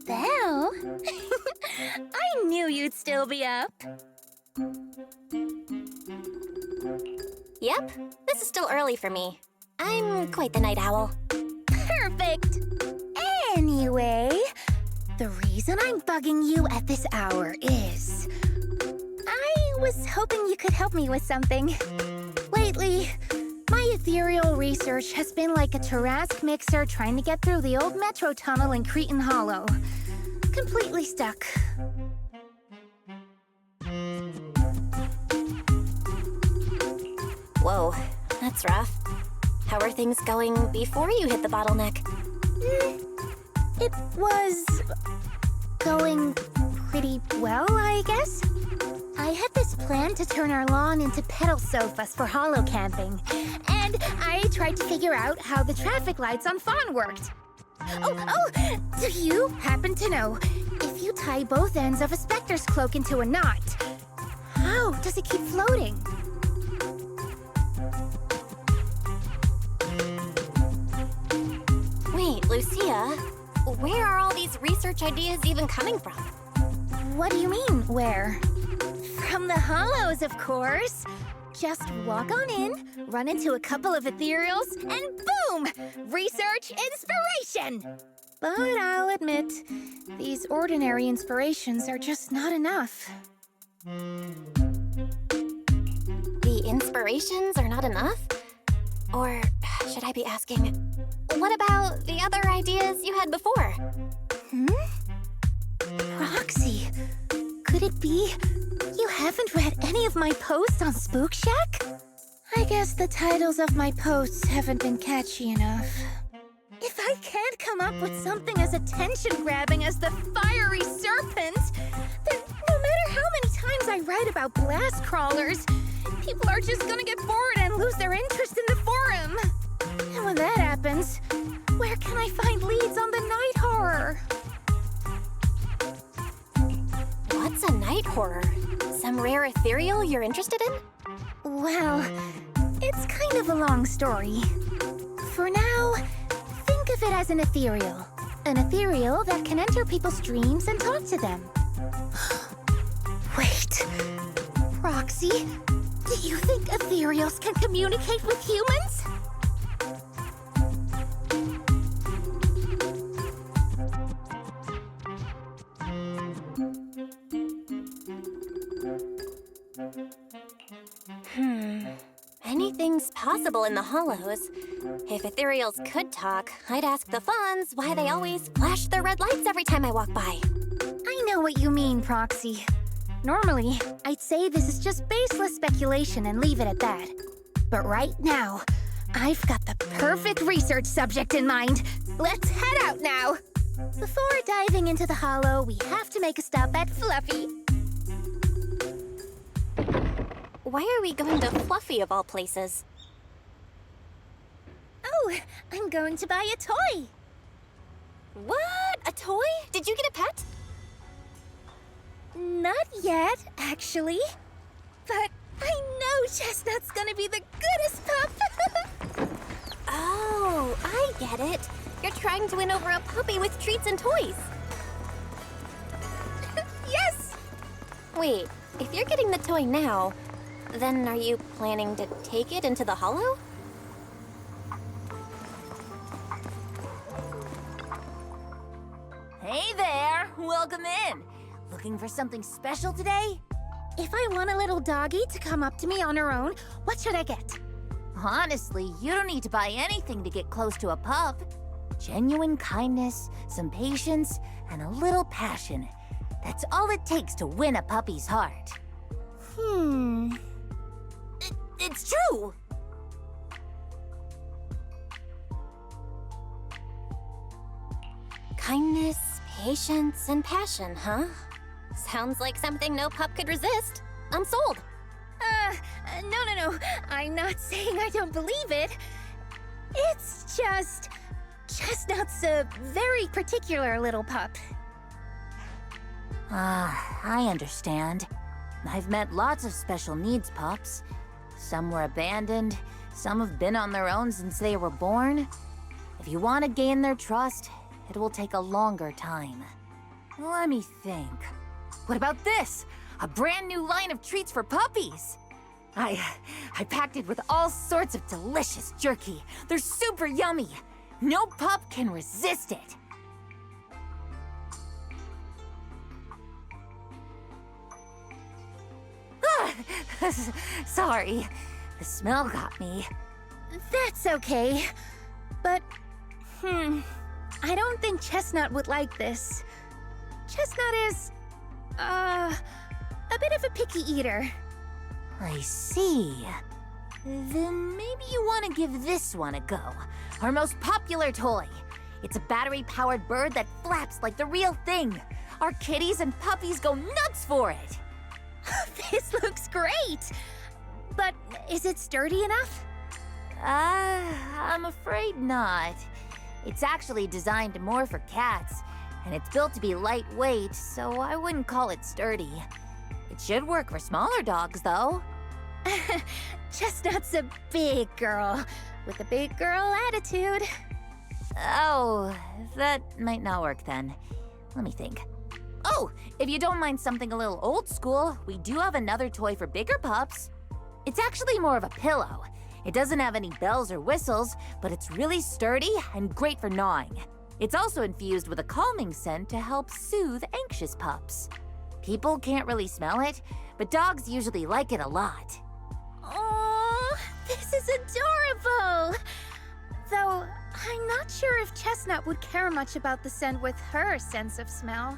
Belle? I knew you'd still be up. Yep, this is still early for me. I'm quite the night owl. Perfect! Anyway, the reason I'm bugging you at this hour is... I was hoping you could help me with something. Lately, my ethereal research has been like a Tarrasque mixer trying to get through the old metro tunnel in Cretan Hollow. Completely stuck. Whoa, that's rough. How are things going before you hit the bottleneck? It was... going pretty well, I guess. I had this plan to turn our lawn into pedal sofas for hollow camping, and I tried to figure out how the traffic lights on Fawn worked. Oh, do you happen to know, if you tie both ends of a Spectre's cloak into a knot, how does it keep floating? Wait, Lucia, where are all these research ideas even coming from? What do you mean, where? From the hollows, of course. Just walk on in, run into a couple of ethereals, and boom! Research inspiration! But I'll admit, these ordinary inspirations are just not enough. The inspirations are not enough? Or should I be asking, what about the other ideas you had before? Roxy, could it be you haven't read any of my posts on Spook Shack? I guess the titles of my posts haven't been catchy enough. If I can't come up with something as attention-grabbing as the fiery serpent, then no matter how many times I write about blast crawlers, people are just gonna get bored and lose their interest in the forum. And when that happens, where can I find leads on the night horror? What's a night horror? Some rare ethereal you're interested in? Well, it's kind of a long story. For now, think of it as an ethereal. An ethereal that can enter people's dreams and talk to them. Wait, Roxy, do you think ethereals can communicate with humans? Anything's possible in the Hollows. If ethereals could talk, I'd ask the Fawns why they always flash their red lights every time I walk by. I know what you mean, Proxy. Normally, I'd say this is just baseless speculation and leave it at that. But right now, I've got the perfect research subject in mind. Let's head out now! Before diving into the Hollow, we have to make a stop at Fluffy. Why are we going to Fluffy of all places? Oh, I'm going to buy a toy. What? A toy? Did you get a pet? Not yet, actually. But I know Chestnut's gonna be the goodest pup. Oh, I get it. You're trying to win over a puppy with treats and toys. Yes! Wait, if you're getting the toy now, then are you planning to take it into the Hollow? Hey there! Welcome in! Looking for something special today? If I want a little doggy to come up to me on her own, what should I get? Honestly, you don't need to buy anything to get close to a pup. Genuine kindness, some patience, and a little passion. That's all it takes to win a puppy's heart. It's true! Kindness, patience, and passion, huh? Sounds like something no pup could resist. I'm sold. No. I'm not saying I don't believe it. It's just... Chestnut's a very particular little pup. I understand. I've met lots of special needs pups. Some were abandoned, some have been on their own since they were born. If you want to gain their trust, it will take a longer time. Let me think. What about this? A brand new line of treats for puppies! I packed it with all sorts of delicious jerky. They're super yummy. No pup can resist it. Sorry, the smell got me. That's okay. But, I don't think Chestnut would like this. Chestnut is, a bit of a picky eater. I see. Then maybe you want to give this one a go. Our most popular toy. It's a battery-powered bird that flaps like the real thing. Our kitties and puppies go nuts for it. This looks great! But is it sturdy enough? I'm afraid not. It's actually designed more for cats, and it's built to be lightweight, so I wouldn't call it sturdy. It should work for smaller dogs, though. Chestnut's a big girl, with a big girl attitude. Oh, that might not work then. Let me think. Oh, if you don't mind something a little old school, we do have another toy for bigger pups. It's actually more of a pillow. It doesn't have any bells or whistles, but it's really sturdy and great for gnawing. It's also infused with a calming scent to help soothe anxious pups. People can't really smell it, but dogs usually like it a lot. Oh, this is adorable! Though, I'm not sure if Chestnut would care much about the scent with her sense of smell.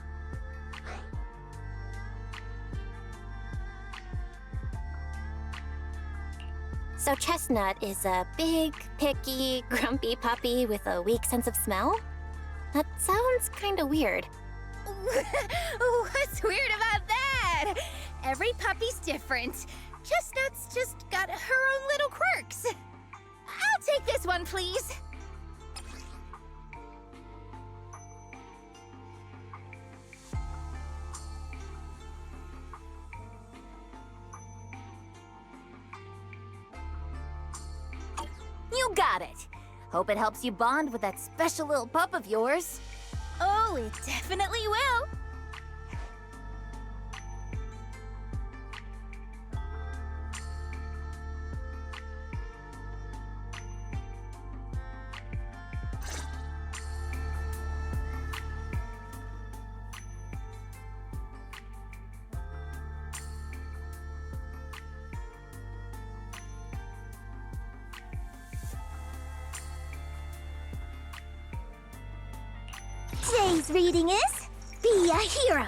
So Chestnut is a big, picky, grumpy puppy with a weak sense of smell? That sounds kinda weird. What's weird about that? Every puppy's different. Chestnut's just got her own little quirks. I'll take this one, please. You got it. Hope it helps you bond with that special little pup of yours. Oh, it definitely will. Today's reading is Be a Hero.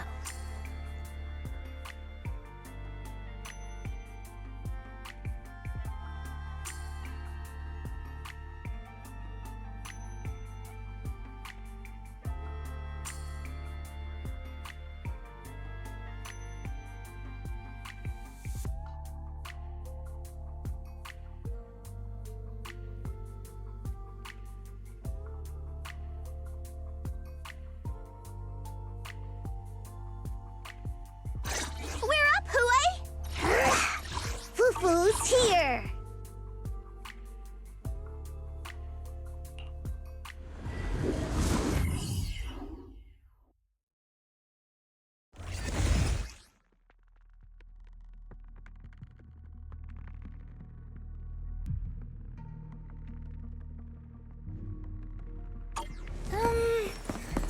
Fufu's here!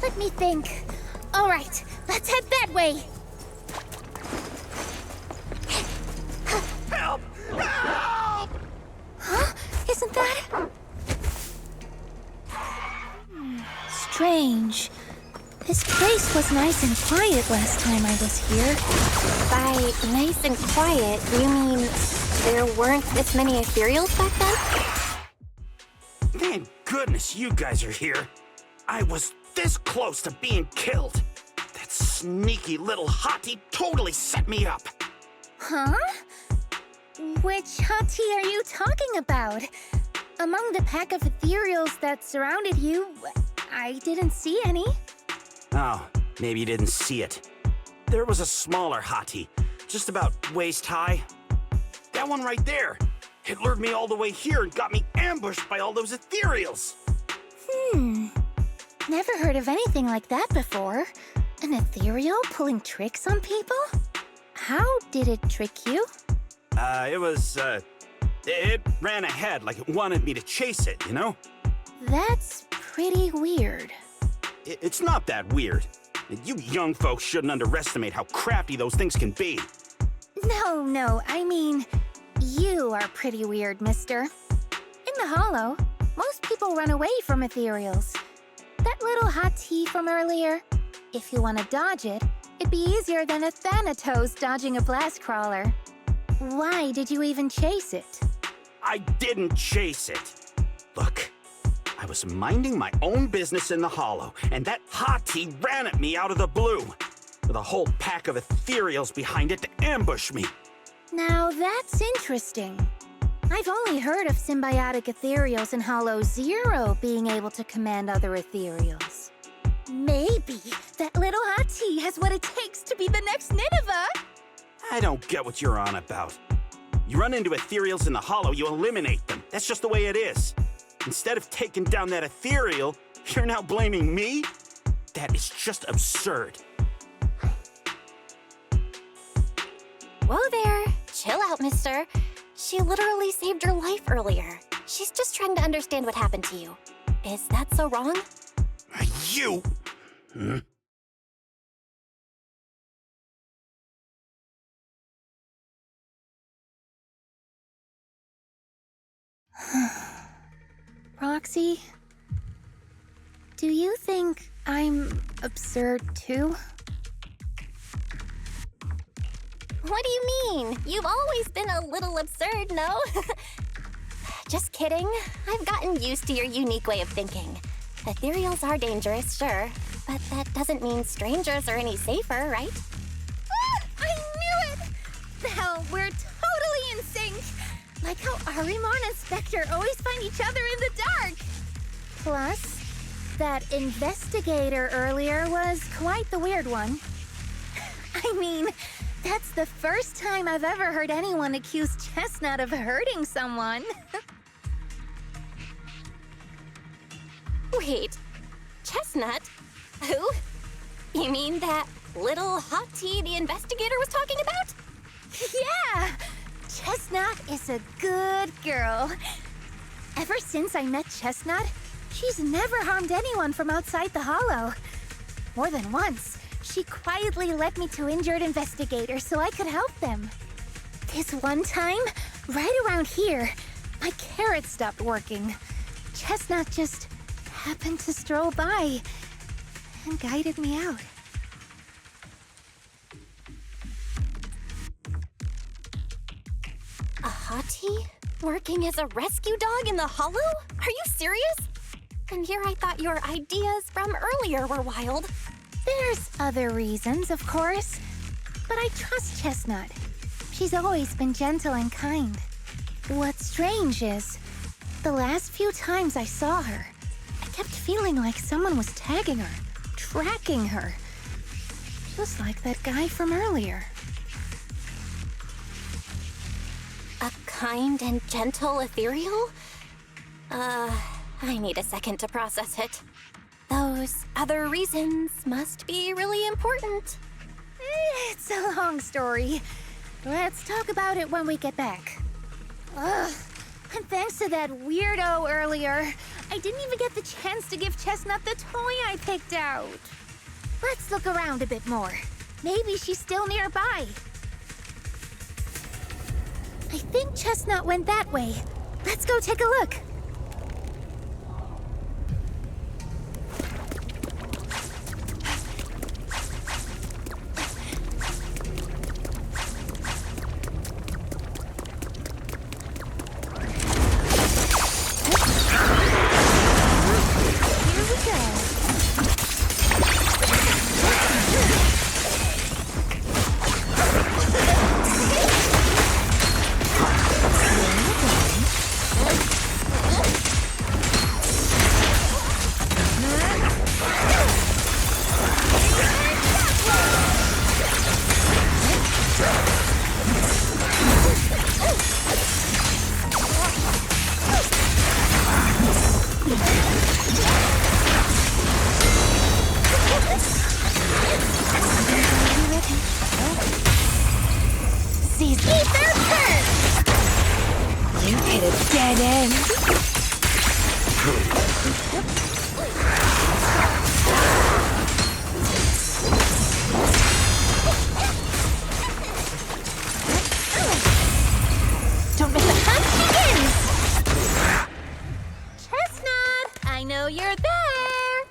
Let me think. All right, let's head that way. Help! Help! Huh? Isn't that... Strange. This place was nice and quiet last time I was here. By nice and quiet, do you mean there weren't this many ethereals back then? Thank goodness you guys are here. I was this close to being killed. That sneaky little hottie totally set me up. Huh? Which hottie are you talking about? Among the pack of ethereals that surrounded you, I didn't see any. Oh, maybe you didn't see it. There was a smaller hottie, just about waist high. That one right there. It lured me all the way here and got me ambushed by all those ethereals. Never heard of anything like that before. An ethereal pulling tricks on people? How did it trick you? It ran ahead like it wanted me to chase it, you know? That's pretty weird. It's not that weird. You young folks shouldn't underestimate how crafty those things can be. No, I mean, you are pretty weird, mister. In the Hollow, most people run away from ethereals. That little hot tea from earlier, if you want to dodge it, it'd be easier than a Thanatos dodging a blast crawler. Why did you even chase it? I didn't chase it. Look, I was minding my own business in the Hollow, and that hot tea ran at me out of the blue, with a whole pack of ethereals behind it to ambush me. Now that's interesting. I've only heard of symbiotic ethereals in Hollow Zero being able to command other ethereals. Maybe that little hot tea has what it takes to be the next Nineveh. I don't get what you're on about. You run into ethereals in the Hollow, you eliminate them. That's just the way it is. Instead of taking down that ethereal, you're now blaming me? That is just absurd. Whoa there. Chill out, mister. She literally saved your life earlier. She's just trying to understand what happened to you. Is that so wrong? You! Roxy, do you think I'm absurd too? What do you mean? You've always been a little absurd, no? Just kidding. I've gotten used to your unique way of thinking. Ethereals are dangerous, sure, but that doesn't mean strangers are any safer, right? Ah, I knew it! Hell, we're totally in sync! Like how Arimon and Spectre always find each other in the dark! Plus, that investigator earlier was quite the weird one. I mean, that's the first time I've ever heard anyone accuse Chestnut of hurting someone. Wait, Chestnut? Who? You mean that little hot tea the investigator was talking about? Yeah! Chestnut is a good girl. Ever since I met Chestnut, she's never harmed anyone from outside the Hollow. More than once, she quietly led me to injured investigators so I could help them. This one time, right around here, my carrot stopped working. Chestnut just happened to stroll by and guided me out. A hottie? Working as a rescue dog in the Hollow? Are you serious? And here I thought your ideas from earlier were wild. There's other reasons, of course, but I trust Chestnut. She's always been gentle and kind. What's strange is, the last few times I saw her, I kept feeling like someone was tagging her, tracking her. Just like that guy from earlier. A kind and gentle ethereal? I need a second to process it. Those other reasons must be really important. It's a long story. Let's talk about it when we get back. Ugh, and thanks to that weirdo earlier, I didn't even get the chance to give Chestnut the toy I picked out. Let's look around a bit more. Maybe she's still nearby. I think Chestnut went that way. Let's go take a look. Here we go. Ether curse! You hit a dead end. Don't miss the hunt begins! Chestnut, I know you're there!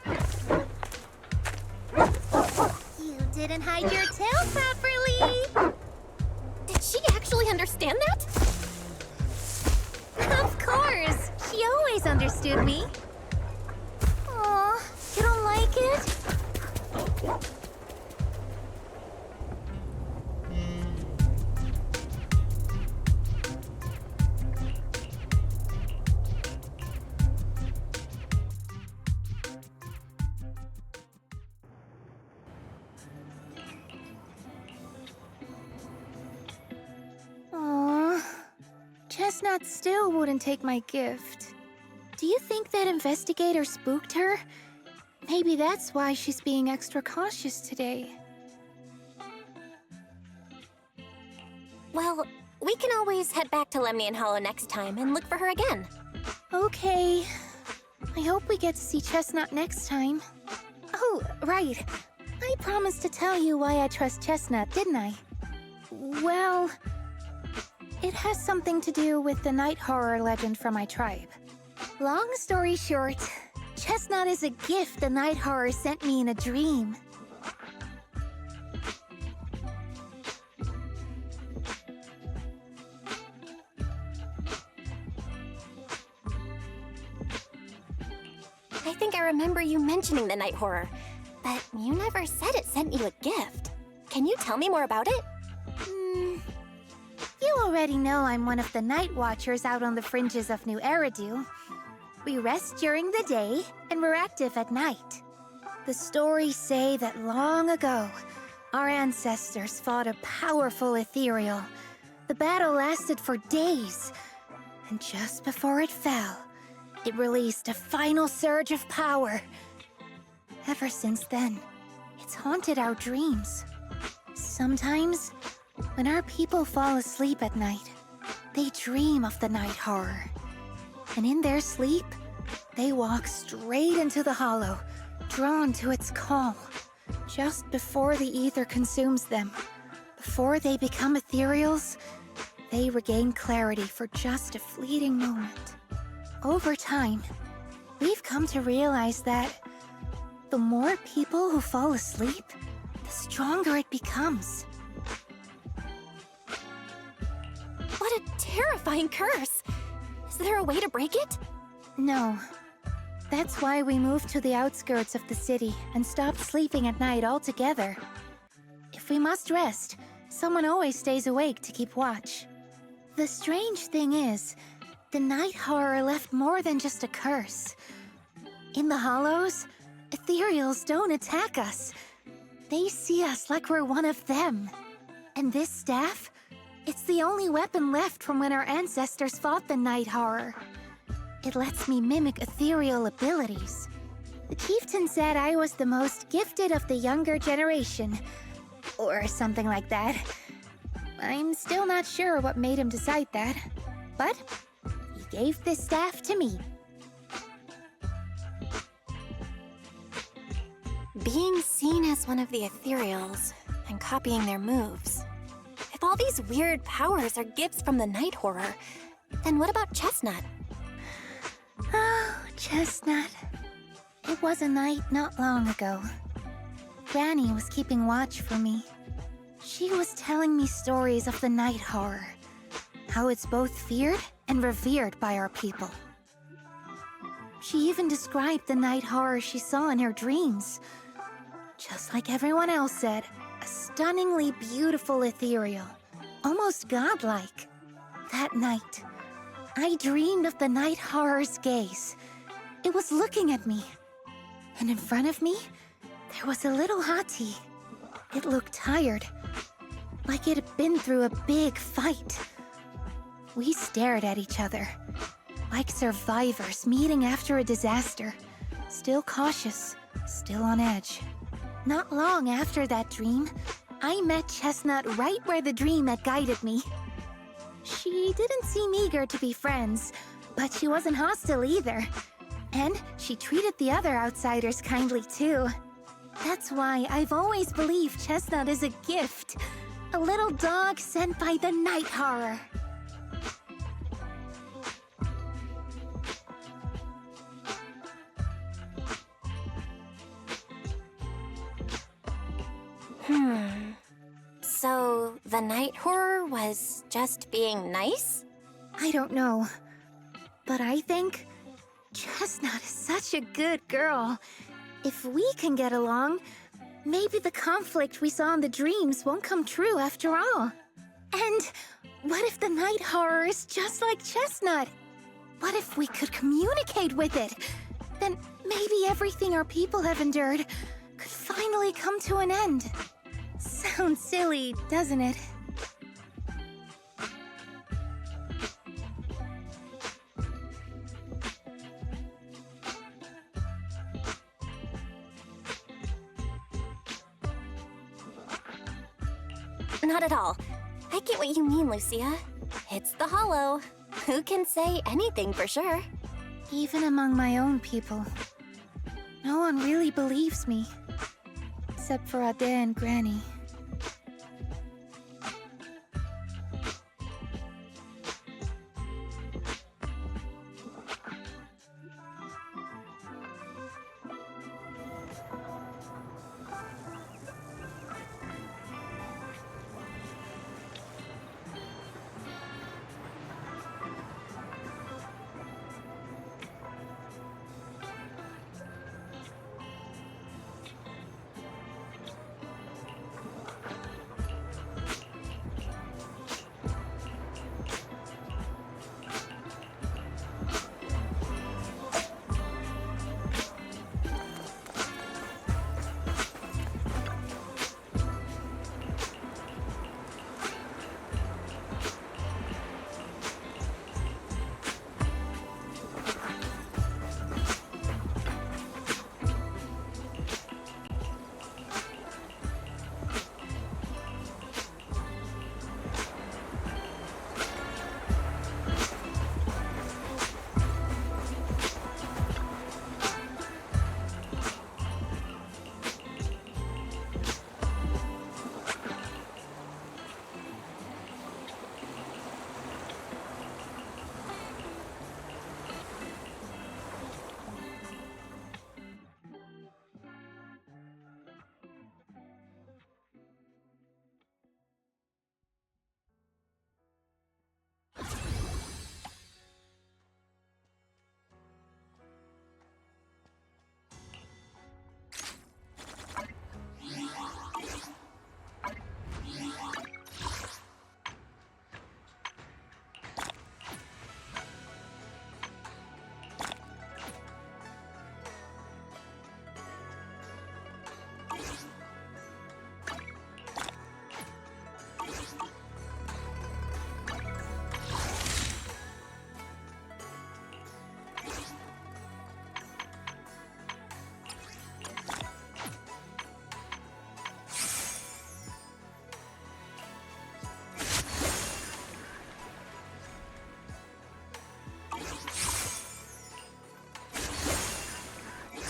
You didn't hide your tail properly! Did she actually understand that? Of course! She always understood me. Aw, you don't like it? Aw, Chestnut still wouldn't take my gift. Do you think that investigator spooked her? Maybe that's why she's being extra cautious today. Well, we can always head back to Lemnian Hollow next time and look for her again. Okay. I hope we get to see Chestnut next time. Oh, right. I promised to tell you why I trust Chestnut, didn't I? Well, it has something to do with the night horror legend from my tribe. Long story short, Chestnut is a gift the night horror sent me in a dream. I think I remember you mentioning the night horror, but you never said it sent you a gift. Can you tell me more about it? You already know I'm one of the night watchers out on the fringes of New Eridu. We rest during the day, and we're active at night. The stories say that long ago, our ancestors fought a powerful ethereal. The battle lasted for days, and just before it fell, it released a final surge of power. Ever since then, it's haunted our dreams. Sometimes, when our people fall asleep at night, they dream of the night horror. And in their sleep, they walk straight into the hollow, drawn to its call. Just before the ether consumes them, before they become ethereals, they regain clarity for just a fleeting moment. Over time, we've come to realize that the more people who fall asleep, the stronger it becomes. What a terrifying curse! Is there a way to break it? No. That's why we moved to the outskirts of the city and stopped sleeping at night altogether. If we must rest, someone always stays awake to keep watch. The strange thing is, the night horror left more than just a curse. In the hollows, ethereals don't attack us. They see us like we're one of them. And this staff, it's the only weapon left from when our ancestors fought the night horror. It lets me mimic ethereal abilities. The chieftain said I was the most gifted of the younger generation, or something like that. I'm still not sure what made him decide that, but he gave this staff to me. Being seen as one of the ethereals and copying their moves. If all these weird powers are gifts from the night horror, then what about Chestnut? Oh, Chestnut. It was a night not long ago. Granny was keeping watch for me. She was telling me stories of the night horror, how it's both feared and revered by our people. She even described the night horror she saw in her dreams. Just like everyone else said, a stunningly beautiful ethereal, almost godlike. That night, I dreamed of the night horror's gaze. It was looking at me. And in front of me, there was a little hottie. It looked tired, like it had been through a big fight. We stared at each other, like survivors meeting after a disaster, still cautious, still on edge. Not long after that dream, I met Chestnut right where the dream had guided me. She didn't seem eager to be friends, but she wasn't hostile either. And she treated the other outsiders kindly too. That's why I've always believed Chestnut is a gift. A little dog sent by the night horror. So, the night horror was just being nice? I don't know. But I think Chestnut is such a good girl. If we can get along, maybe the conflict we saw in the dreams won't come true after all. And what if the night horror is just like Chestnut? What if we could communicate with it? Then maybe everything our people have endured could finally come to an end. Sounds silly, doesn't it? Not at all. I get what you mean, Lucia. It's the Hollow. Who can say anything for sure? Even among my own people, no one really believes me. Except for Ade and Granny.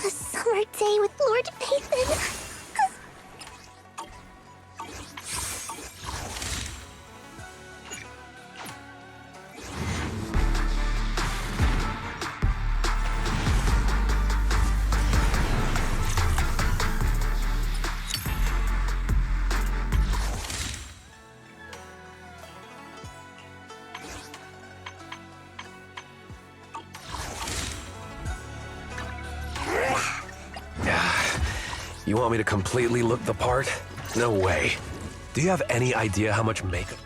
A summer day with Lord Pathan. You want me to completely look the part? No way. Do you have any idea how much makeup...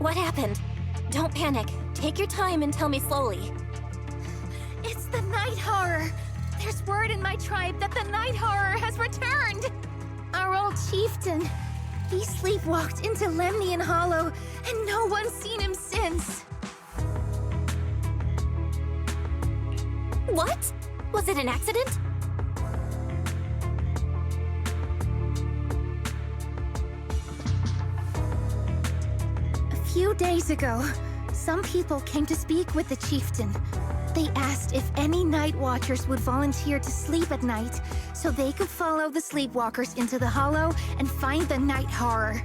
What happened? Don't panic. Take your time and tell me slowly. It's the Night Horror! There's word in my tribe that the Night Horror has returned! Our old chieftain. He sleepwalked into Lemnian Hollow, and no one's seen him since. What? Was it an accident? A few days ago, some people came to speak with the chieftain. They asked if any night watchers would volunteer to sleep at night so they could follow the sleepwalkers into the hollow and find the Night Horror.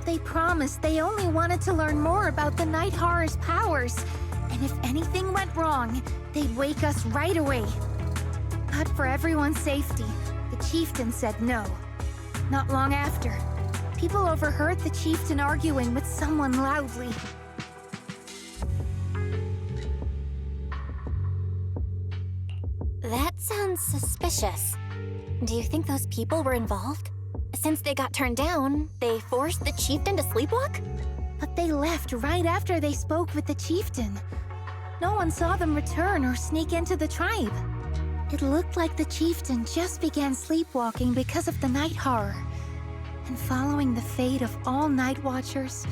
They promised they only wanted to learn more about the Night Horror's powers, and if anything went wrong, they'd wake us right away. But for everyone's safety, the chieftain said no. Not long after, people overheard the chieftain arguing with someone loudly. That sounds suspicious. Do you think those people were involved? Since they got turned down, they forced the chieftain to sleepwalk? But they left right after they spoke with the chieftain. No one saw them return or sneak into the tribe. It looked like the chieftain just began sleepwalking because of the Night Horror, and following the fate of all night watchers,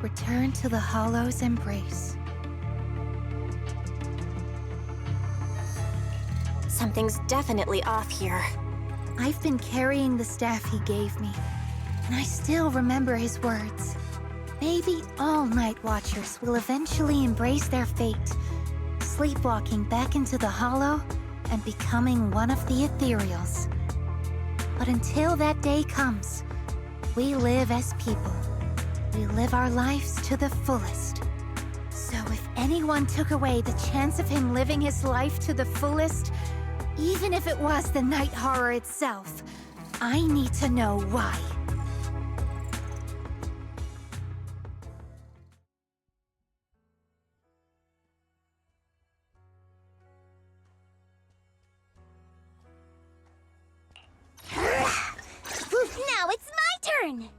returned to the Hollow's embrace. Something's definitely off here. I've been carrying the staff he gave me, and I still remember his words. Maybe all night watchers will eventually embrace their fate, sleepwalking back into the hollow and becoming one of the ethereals. But until that day comes, we live as people. We live our lives to the fullest. So if anyone took away the chance of him living his life to the fullest, even if it was the Night Horror itself, I need to know why. Now it's my turn!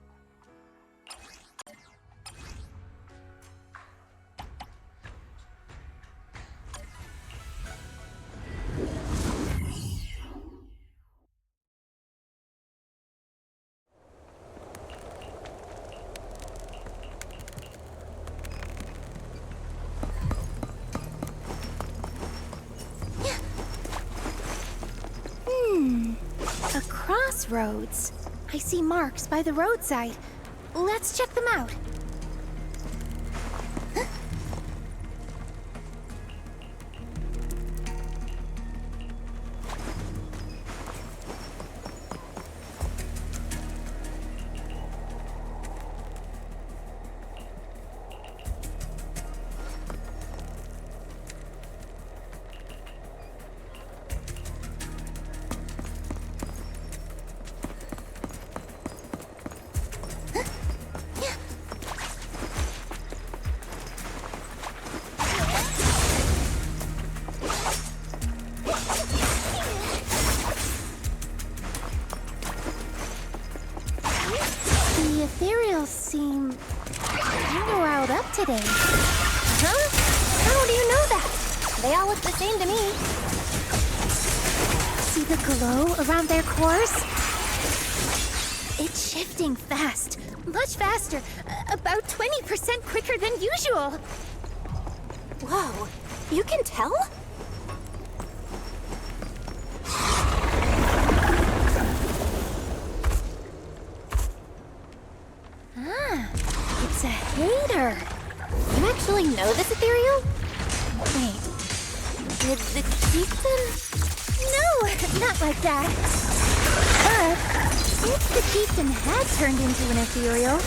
A crossroads. I see marks by the roadside. Let's check them out. The ethereals seem kinda riled up today. Huh? How do you know that? They all look the same to me. See the glow around their cores? It's shifting fast, much faster, about 20% quicker than usual. Whoa, you can tell? It's a hater. You actually know this ethereal? Wait, Did the chieftain? no, not like that. But if the chieftain had turned into an ethereal,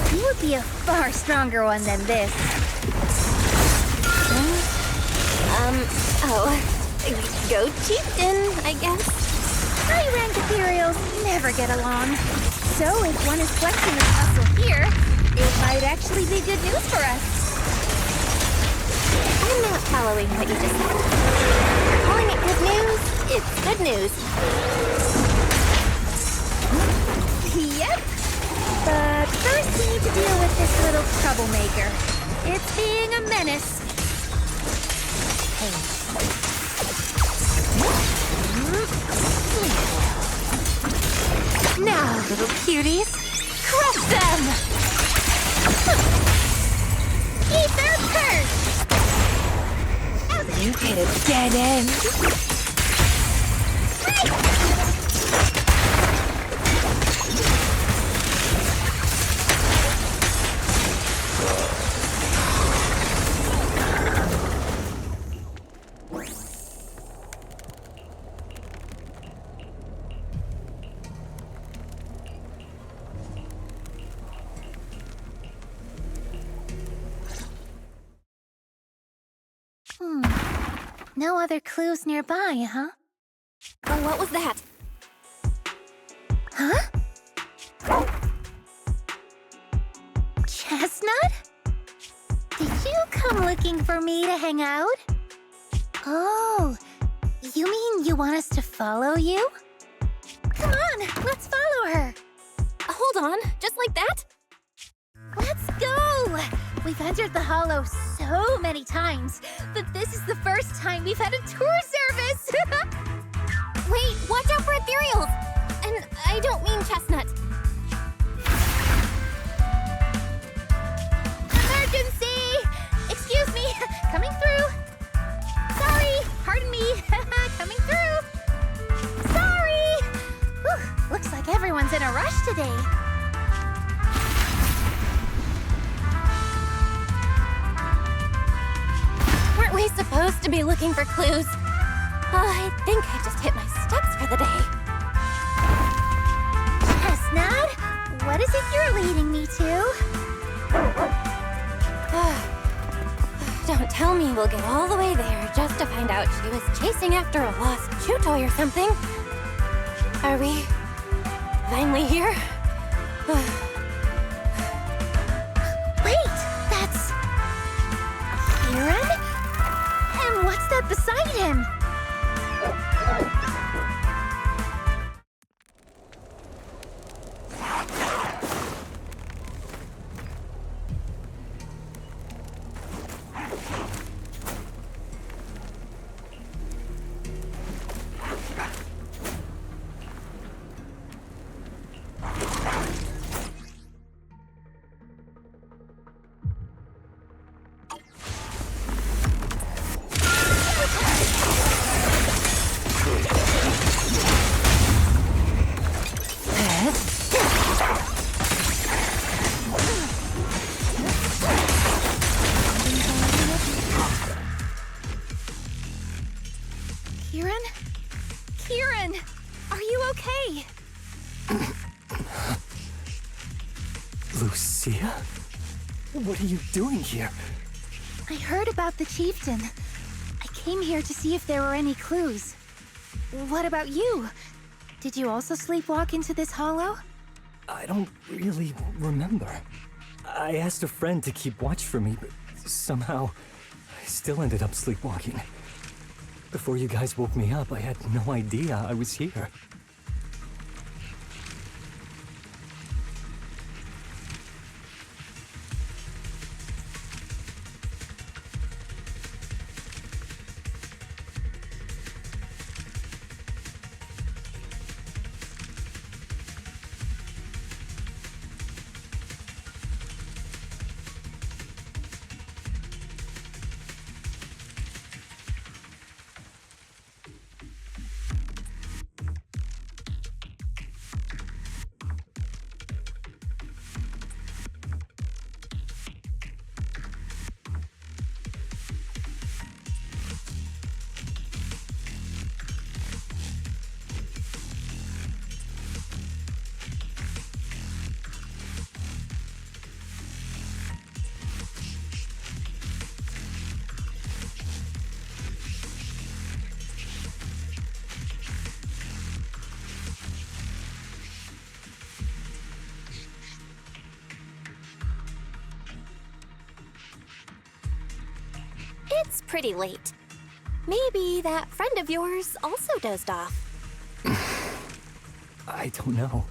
he would be a far stronger one than this. Go chieftain, I guess. High-rank ethereals never get along. So if one is flexing his muscle here, it might actually be good news for us. I'm not following what you just said. Calling it good news? It's good news. Yep. But first we need to deal with this little troublemaker. It's being a menace. Hey. Now, little cuties, crush them! Eat their curse! You hit a dead end. No other clues nearby, huh? Oh, what was that? Huh? Chestnut? Did you come looking for me to hang out? Oh, you mean you want us to follow you? Come on, let's follow her. Hold on, just like that? Let's go! We've entered the Hollow so many times, but this is the first time we've had a tour service! Wait, watch out for ethereals! And I don't mean Chestnut. Emergency! Excuse me, coming through. Sorry, pardon me, coming through. Sorry! Whew, looks like everyone's in a rush today. Weren't we supposed to be looking for clues? I think I just hit my steps for the day. Chestnut, what is it you're leading me to? Don't tell me we'll get all the way there just to find out she was chasing after a lost chew toy or something. Are we finally here? Wait, that's... Kieran? And what's that beside him? Kieran? Kieran! Are you okay? Lucia? What are you doing here? I heard about the chieftain. I came here to see if there were any clues. What about you? Did you also sleepwalk into this hollow? I don't really remember. I asked a friend to keep watch for me, but somehow I still ended up sleepwalking. Before you guys woke me up, I had no idea I was here. It's pretty late. Maybe that friend of yours also dozed off. I don't know.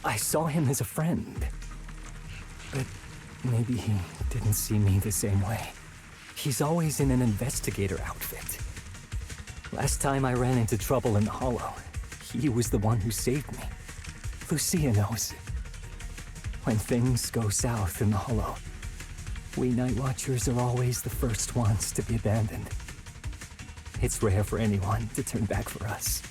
I saw him as a friend. But maybe he didn't see me the same way. He's always in an investigator outfit. Last time I ran into trouble in the Hollow, he was the one who saved me. Lucia knows. When things go south in the Hollow, we Night Watchers are always the first ones to be abandoned. It's rare for anyone to turn back for us.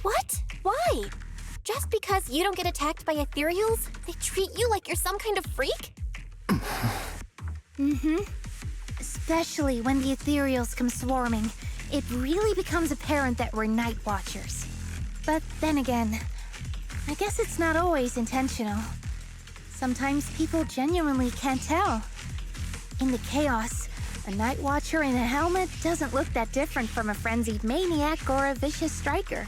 What? Why? Just because you don't get attacked by ethereals, they treat you like you're some kind of freak? Especially when the ethereals come swarming, it really becomes apparent that we're Night Watchers. But then again, I guess it's not always intentional. Sometimes people genuinely can't tell. In the chaos, a Night Watcher in a helmet doesn't look that different from a frenzied maniac or a vicious striker.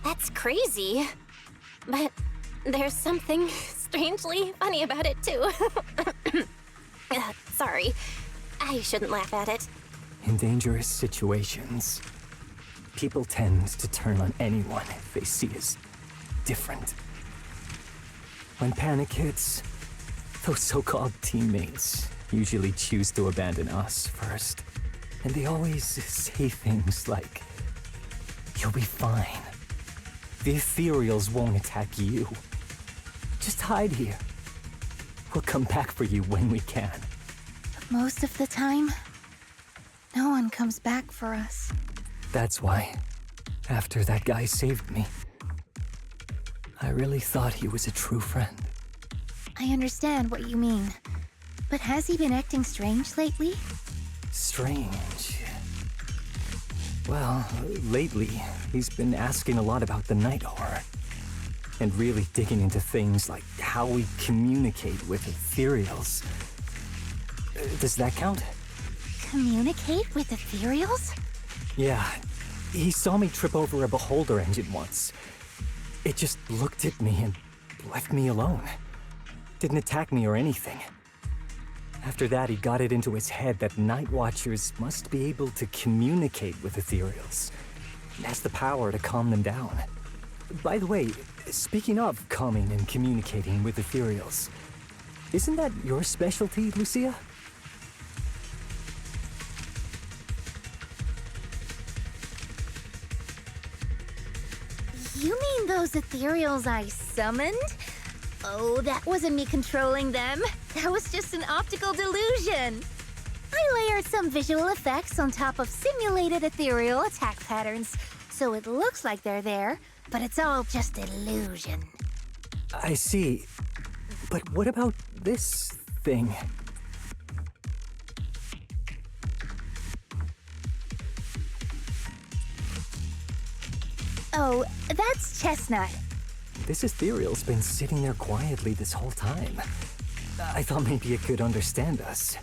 That's crazy. But there's something strangely funny about it, too. Sorry. I shouldn't laugh at it. In dangerous situations, people tend to turn on anyone they see as different. When panic hits, those so-called teammates usually choose to abandon us first. And they always say things like, "You'll be fine. The ethereals won't attack you. Just hide here. We'll come back for you when we can." Most of the time, no one comes back for us. That's why, after that guy saved me, I really thought he was a true friend. I understand what you mean. But has he been acting strange lately? Strange. Well, lately, he's been asking a lot about the night horror. And really digging into things like how we communicate with ethereals. Does that count? Communicate with ethereals? Yeah, he saw me trip over a beholder engine once. It just looked at me and left me alone. Didn't attack me or anything. After that, he got it into his head that Night Watchers must be able to communicate with ethereals. It has the power to calm them down. By the way, speaking of calming and communicating with ethereals, isn't that your specialty, Lucia? You mean those ethereals I summoned? Oh, that wasn't me controlling them. That was just an optical delusion. I layered some visual effects on top of simulated ethereal attack patterns, so it looks like they're there, but it's all just illusion. I see. But what about this thing? Oh, that's Chestnut. This ethereal's been sitting there quietly this whole time. I thought maybe it could understand us.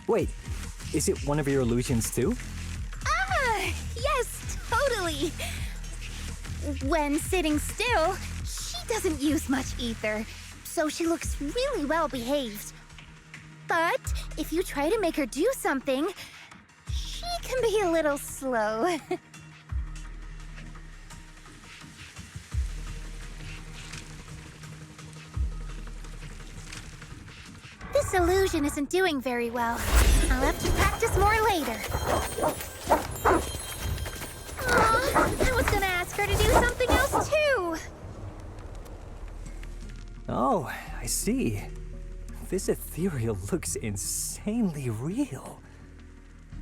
Wait, is it one of your illusions too? Ah, yes, totally. When sitting still, she doesn't use much ether, so she looks really well behaved. But if you try to make her do something, she can be a little slow. This illusion isn't doing very well. I'll have to practice more later. Aw, I was gonna ask her to do something else too. Oh, I see. This ethereal looks insanely real.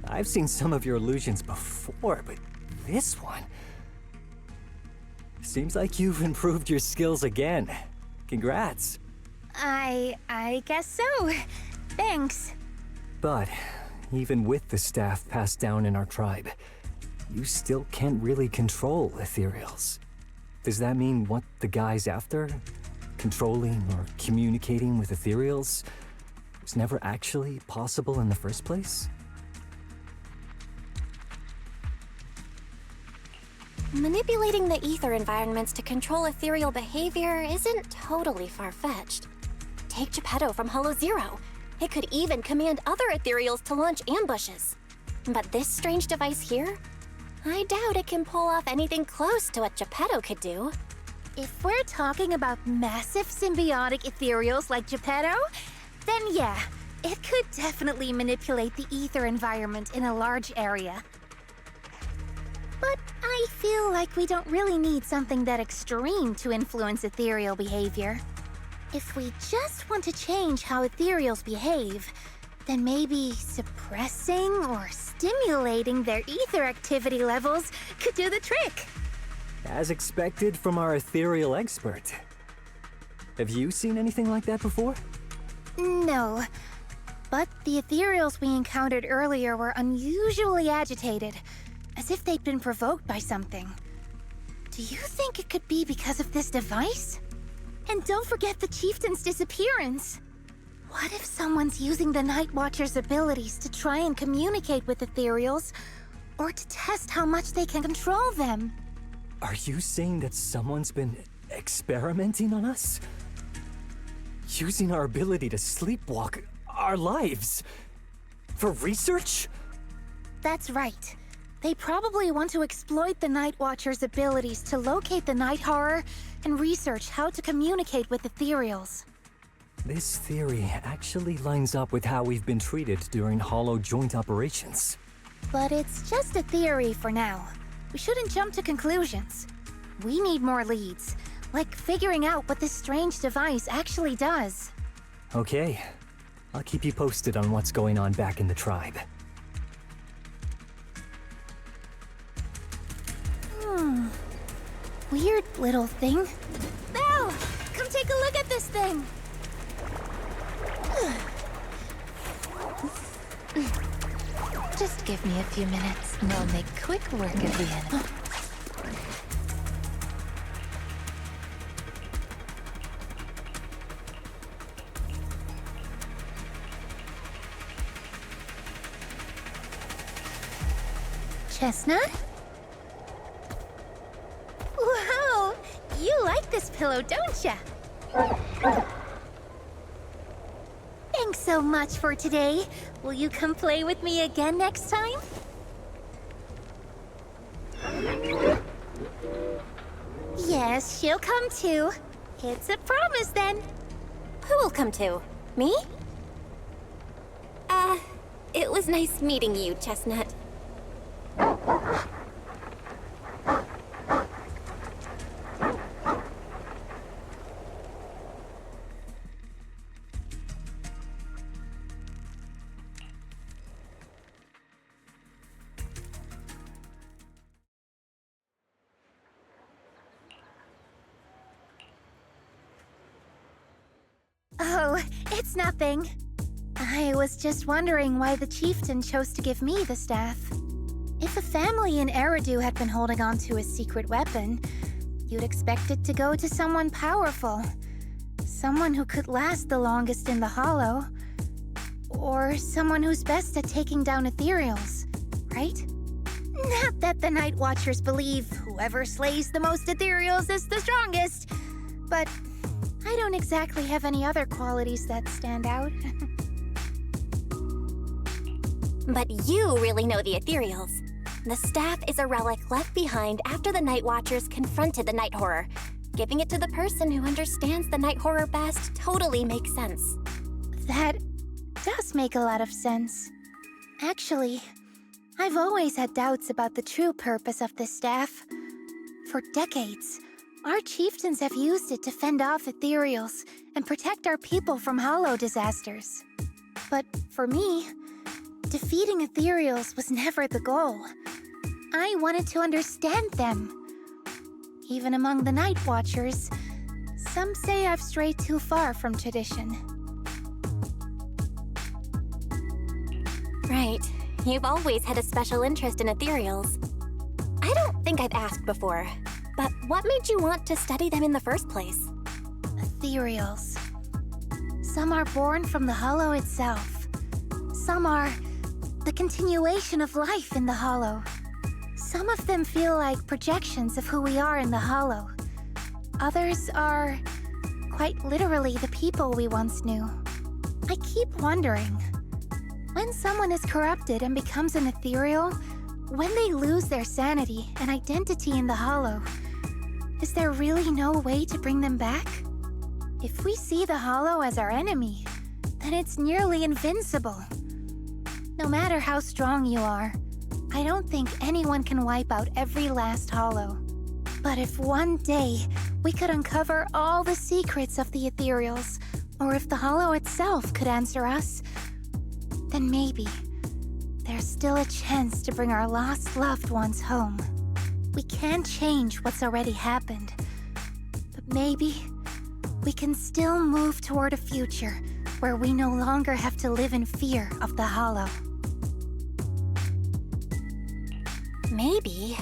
I've seen some of your illusions before, but this one... Seems like you've improved your skills again. Congrats. I guess so. Thanks. But even with the staff passed down in our tribe, you still can't really control ethereals. Does that mean what the guy's after? Controlling or communicating with ethereals was never actually possible in the first place? Manipulating the ether environments to control ethereal behavior isn't totally far-fetched. Take Geppetto from Hollow Zero. It could even command other ethereals to launch ambushes. But this strange device here? I doubt it can pull off anything close to what Geppetto could do. If we're talking about massive symbiotic ethereals like Geppetto, then yeah, it could definitely manipulate the ether environment in a large area. But I feel like we don't really need something that extreme to influence ethereal behavior. If we just want to change how ethereals behave, then maybe suppressing or stimulating their ether activity levels could do the trick. As expected from our ethereal expert. Have you seen anything like that before? No. But the ethereals we encountered earlier were unusually agitated, as if they'd been provoked by something. Do you think it could be because of this device? And don't forget the chieftain's disappearance. What if someone's using the Night Watcher's abilities to try and communicate with ethereals, or to test how much they can control them? Are you saying that someone's been experimenting on us? Using our ability to sleepwalk our lives? For research? That's right. They probably want to exploit the Night Watcher's abilities to locate the night horror and research how to communicate with ethereals. This theory actually lines up with how we've been treated during Hollow joint operations. But it's just a theory for now. We shouldn't jump to conclusions. We need more leads, like figuring out what this strange device actually does. Okay. I'll keep you posted on what's going on back in the tribe. Weird little thing. Belle! Come take a look at this thing! Just give me a few minutes, and I'll make quick work of the enemy. Chestnut? Wow! You like this pillow, don't ya? Thanks so much for today. Will you come play with me again next time? Yes, she'll come too. It's a promise then. Who will come to? Me? It was nice meeting you, Chestnut. Oh, it's nothing. I was just wondering why the chieftain chose to give me the staff. If a family in Eridu had been holding on to a secret weapon, you'd expect it to go to someone powerful. Someone who could last the longest in the Hollow. Or someone who's best at taking down ethereals, right? Not that the Night Watchers believe whoever slays the most ethereals is the strongest, but I don't exactly have any other qualities that stand out. But you really know the ethereals. The staff is a relic left behind after the Night Watchers confronted the night horror. Giving it to the person who understands the night horror best totally makes sense. That does make a lot of sense. Actually, I've always had doubts about the true purpose of this staff. For decades, our chieftains have used it to fend off ethereals and protect our people from hollow disasters. But for me, defeating ethereals was never the goal. I wanted to understand them. Even among the Night Watchers, some say I've strayed too far from tradition. Right. You've always had a special interest in ethereals. I don't think I've asked before, but what made you want to study them in the first place? Ethereals. Some are born from the Hollow itself. Some are the continuation of life in the Hollow. Some of them feel like projections of who we are in the Hollow. Others are quite literally the people we once knew. I keep wondering, When someone is corrupted and becomes an ethereal, when they lose their sanity and identity in the Hollow, is there really no way to bring them back? If we see the Hollow as our enemy, then it's nearly invincible. No matter how strong you are, I don't think anyone can wipe out every last Hollow. But if one day we could uncover all the secrets of the Ethereals, or if the Hollow itself could answer us, then maybe there's still a chance to bring our lost loved ones home. We can't change what's already happened, but maybe we can still move toward a future where we no longer have to live in fear of the Hollow. Maybe.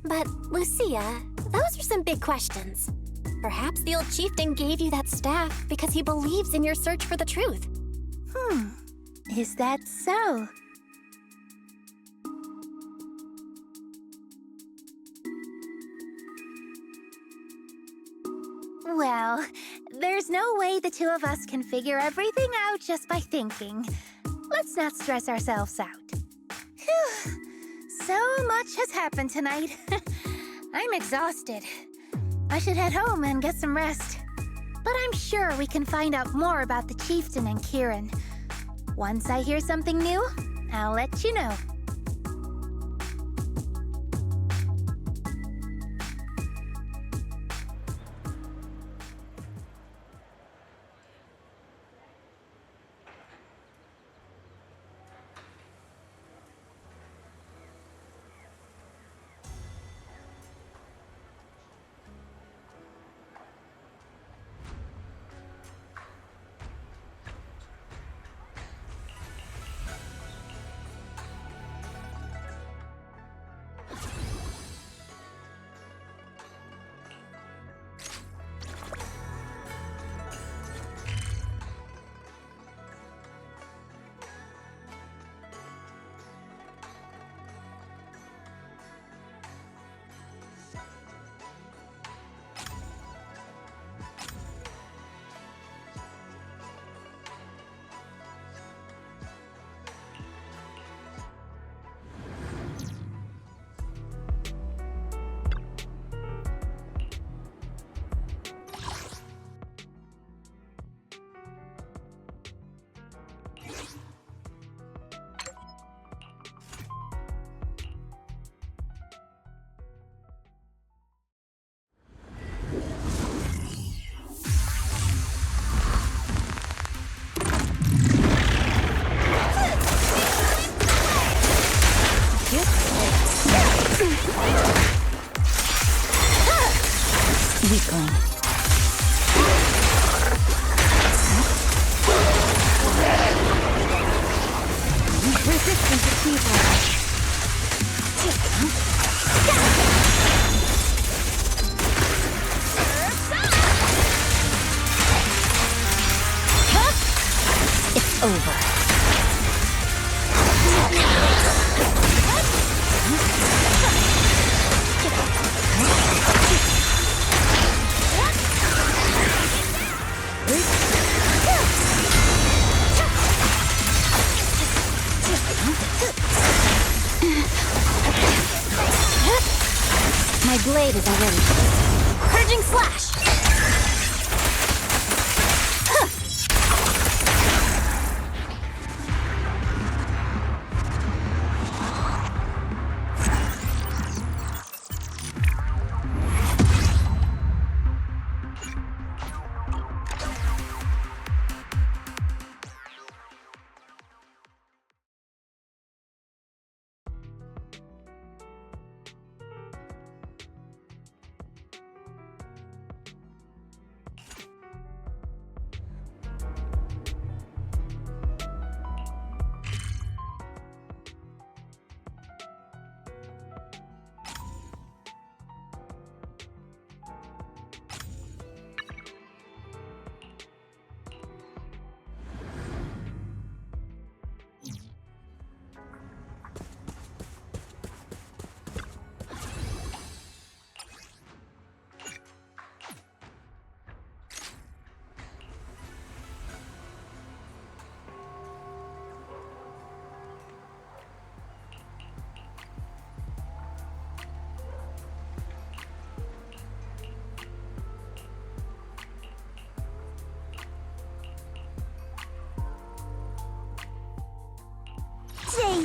But, Lucia, those are some big questions. Perhaps the old chieftain gave you that staff because he believes in your search for the truth. Is that so? Well, there's no way the two of us can figure everything out just by thinking. Let's not stress ourselves out. Phew. So much has happened tonight. I'm exhausted. I should head home and get some rest. But I'm sure we can find out more about the chieftain and Kieran. Once I hear something new, I'll let you know. Weakling. Resistance to fever. It's over. My blade is already. Purging slash!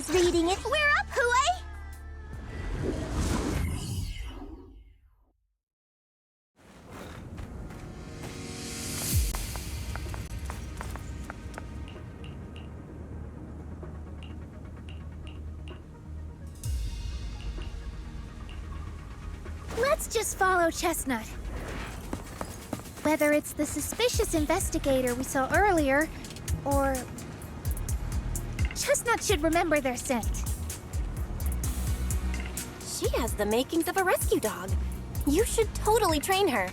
who's reading it. We're up, Hooey! Let's just follow Chestnut. Whether it's the suspicious investigator we saw earlier, or... Chestnut should remember their scent. She has the makings of a rescue dog. You should totally train her.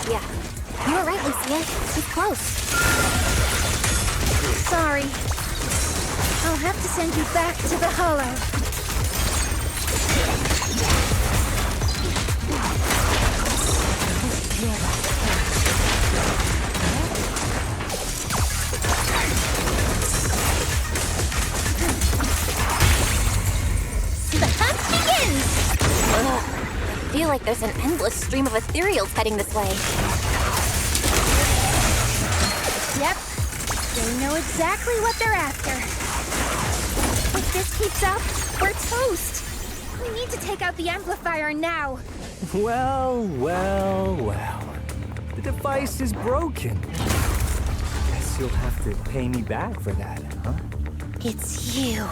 Yeah, you were right, Lucia. She's close. Sorry. I'll have to send you back to the Hollow. The hunt begins! Ugh. I feel like there's an endless stream of ethereals heading this way. Yep. They know exactly what they're after. If this keeps up, we're toast. We need to take out the amplifier now. Well, well, well. The device is broken. Guess you'll have to pay me back for that, huh? It's you.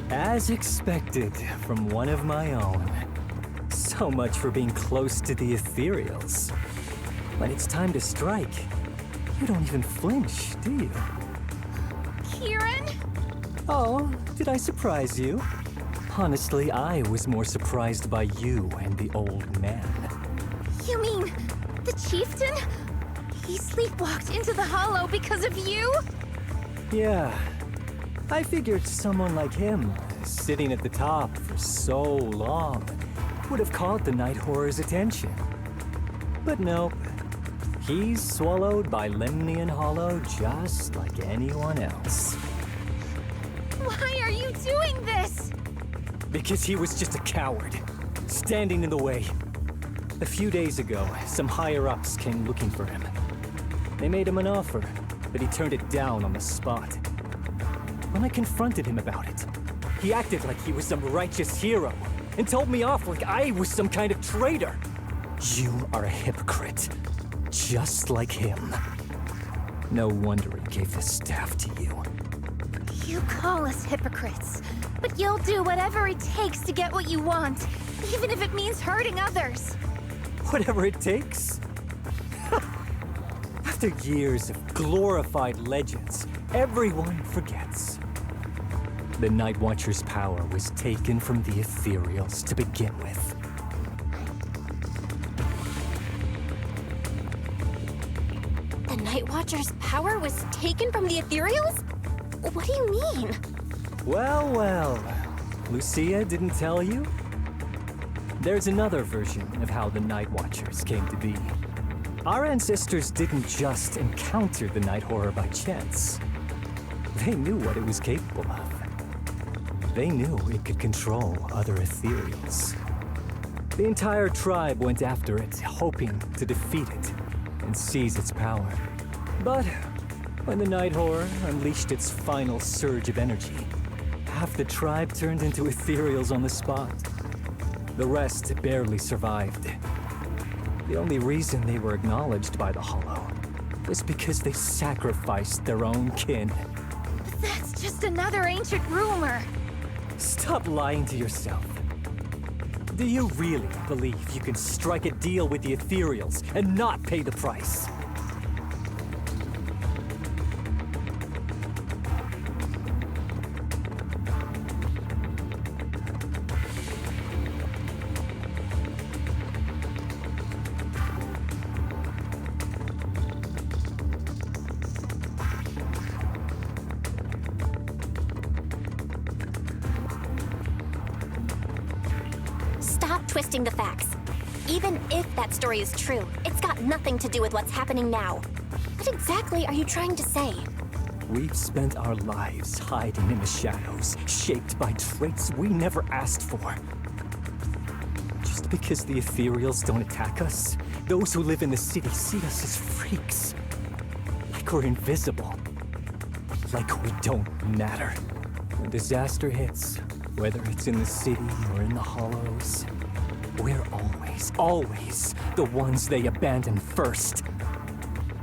As expected from one of my own. So much for being close to the ethereals. When it's time to strike, you don't even flinch, do you? Kieran? Oh, did I surprise you? Honestly, I was more surprised by you and the old man. You mean the chieftain? He sleepwalked into the Hollow because of you? Yeah. I figured someone like him, sitting at the top for so long, would have caught the Night Horror's attention. But nope. He's swallowed by Lemnian Hollow just like anyone else. Why are you doing this? Because he was just a coward, standing in the way. A few days ago, some higher-ups came looking for him. They made him an offer, but he turned it down on the spot. When I confronted him about it, he acted like he was some righteous hero and told me off like I was some kind of traitor. You are a hypocrite, just like him. No wonder he gave the staff to you. You call us hypocrites, but you'll do whatever it takes to get what you want, even if it means hurting others. Whatever it takes. After years of glorified legends, everyone forgets. The Night Watcher's power was taken from the ethereals to begin with. The Night Watcher's power was taken from the ethereals? What do you mean? Well, well. Lucia didn't tell you? There's another version of how the Night Watchers came to be. Our ancestors didn't just encounter the Night Horror by chance. They knew what it was capable of. They knew it could control other ethereals. The entire tribe went after it, hoping to defeat it and seize its power. But When the night horror unleashed its final surge of energy, half the tribe turned into ethereals on the spot. The rest barely survived. The only reason they were acknowledged by the Hollow was because they sacrificed their own kin. But that's just another ancient rumor. Stop lying to yourself. Do you really believe you can strike a deal with the ethereals and not pay the price? Stop twisting the facts. Even if that story is true, it's got nothing to do with what's happening now. What exactly are you trying to say? We've spent our lives hiding in the shadows, shaped by traits we never asked for. Just because the ethereals don't attack us, those who live in the city see us as freaks. Like we're invisible. Like we don't matter. When disaster hits, whether it's in the city or in the hollows, we're always the ones they abandon first.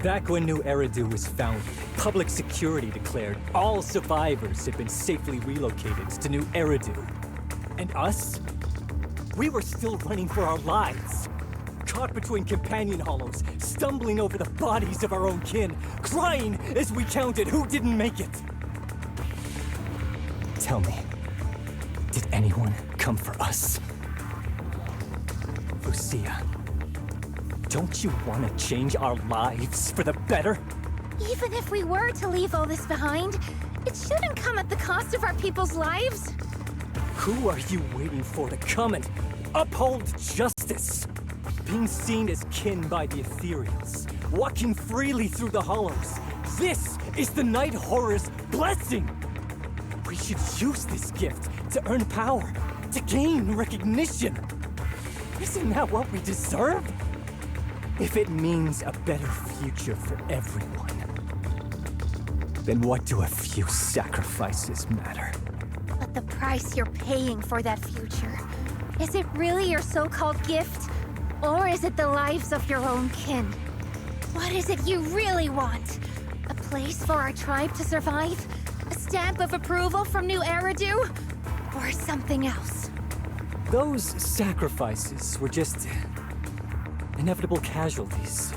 Back when New Eridu was founded, public security declared all survivors had been safely relocated to New Eridu. And us? We were still running for our lives. Caught between companion hollows, stumbling over the bodies of our own kin, crying as we counted who didn't make it. Tell me, did anyone come for us? Lucia, don't you want to change our lives for the better? Even if we were to leave all this behind, it shouldn't come at the cost of our people's lives. Who are you waiting for to come and uphold justice? Being seen as kin by the ethereals, walking freely through the hollows. This is the Night Horror's blessing! We should use this gift to earn power, to gain recognition. Isn't that what we deserve? If it means a better future for everyone, then what do a few sacrifices matter? But the price you're paying for that future, is it really your so-called gift? Or is it the lives of your own kin? What is it you really want? A place for our tribe to survive? A stamp of approval from New Eridu? Or something else? Those sacrifices were just inevitable casualties.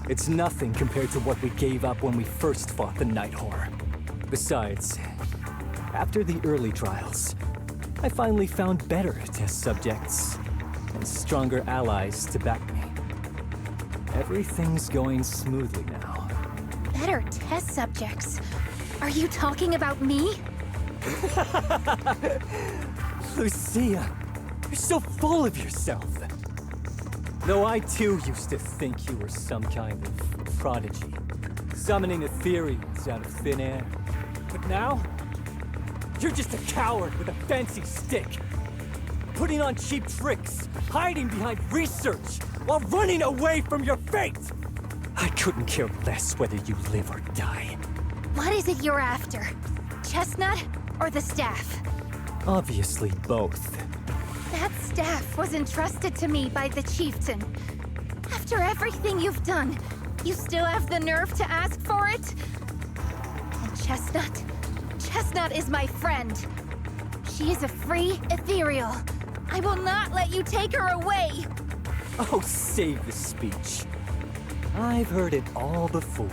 It's nothing compared to what we gave up when we first fought the Night Horror. Besides, after the early trials, I finally found better test subjects and stronger allies to back me. Everything's going smoothly now. Better test subjects? Are you talking about me? Lucia, you're so full of yourself. Though I too used to think you were some kind of prodigy, summoning ethereals out of thin air. But now, you're just a coward with a fancy stick. Putting on cheap tricks, hiding behind research, while running away from your fate! I couldn't care less whether you live or die. What is it you're after? Chestnut or the staff? Obviously both. That staff was entrusted to me by the chieftain. After everything you've done, you still have the nerve to ask for it? And Chestnut? Chestnut is my friend. She is a free ethereal. I will not let you take her away! Oh, save the speech. I've heard it all before.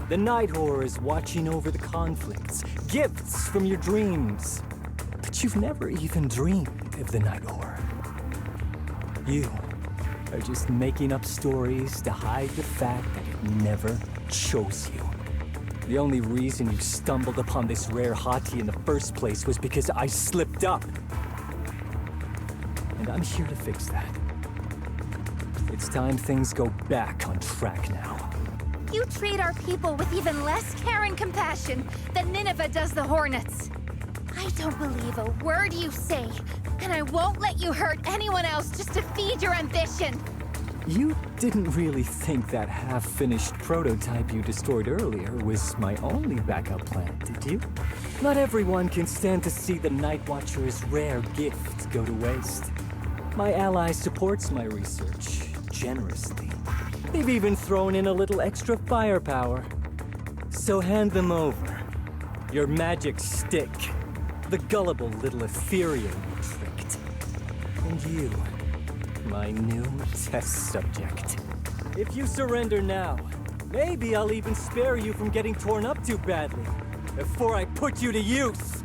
The Night Horror is watching over the conflicts, gifts from your dreams. But you've never even dreamed of the Night Horror. You are just making up stories to hide the fact that it never chose you. The only reason you stumbled upon this rare hottie in the first place was because I slipped up. And I'm here to fix that. It's time things go back on track now. You treat our people with even less care and compassion than Nineveh does the Hornets. I don't believe a word you say, and I won't let you hurt anyone else just to feed your ambition. You didn't really think that half-finished prototype you destroyed earlier was my only backup plan, did you? Not everyone can stand to see the Night Watcher's rare gift go to waste. My ally supports my research generously. They've even thrown in a little extra firepower. So hand them over. Your magic stick. The gullible little ethereal you tricked. And you, my new test subject. If you surrender now, maybe I'll even spare you from getting torn up too badly before I put you to use.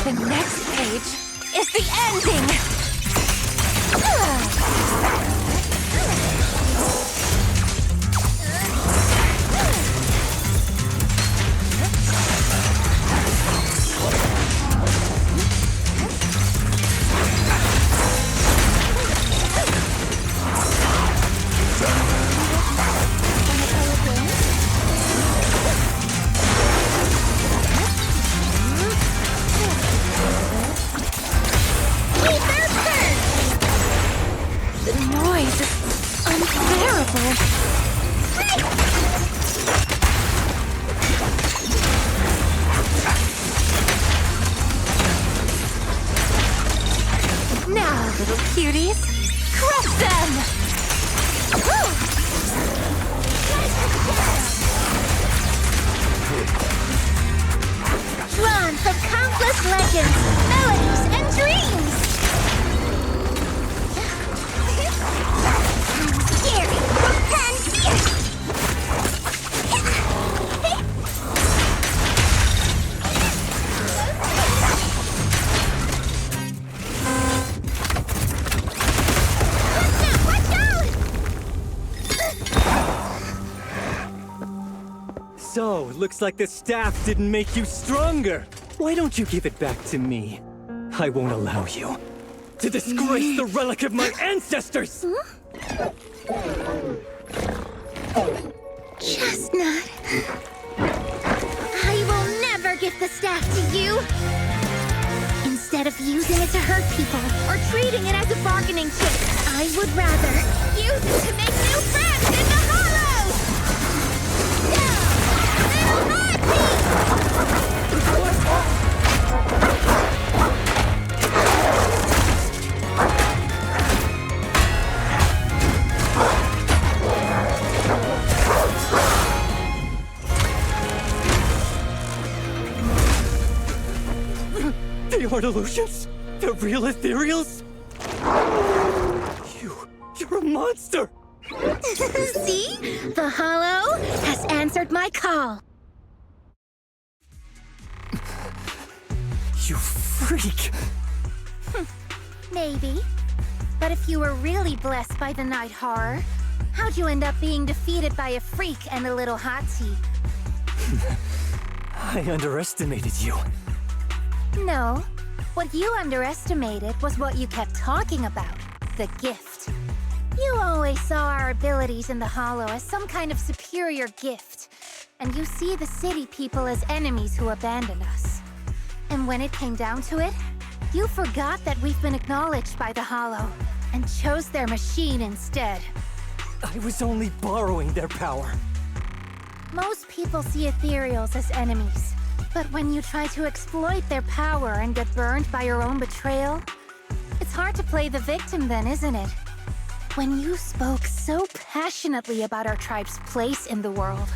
The next page is the ending! Now, little cuties, crush them! Drawn from countless legends, melodies, and dreams! Scary and fierce. So, looks like the staff didn't make you stronger. Why don't you give it back to me? I won't allow you to disgrace the relic of my ancestors! Chestnut. I will never give the staff to you. Instead of using it to hurt people or treating it as a bargaining chip, I would rather use it to make new friends in the hollows! Little heartbeat! The Art Illusions? The real ethereals? You're a monster! See? The hollow has answered my call. You freak! Maybe. But if you were really blessed by the night horror, how'd you end up being defeated by a freak and a little hot tea? I underestimated you. No. What you underestimated was what you kept talking about. The gift. You always saw our abilities in the Hollow as some kind of superior gift. And you see the city people as enemies who abandoned us. And when it came down to it, you forgot that we've been acknowledged by the Hollow and chose their machine instead. I was only borrowing their power. Most people see ethereals as enemies. But when you try to exploit their power and get burned by your own betrayal, it's hard to play the victim then, isn't it? When you spoke so passionately about our tribe's place in the world,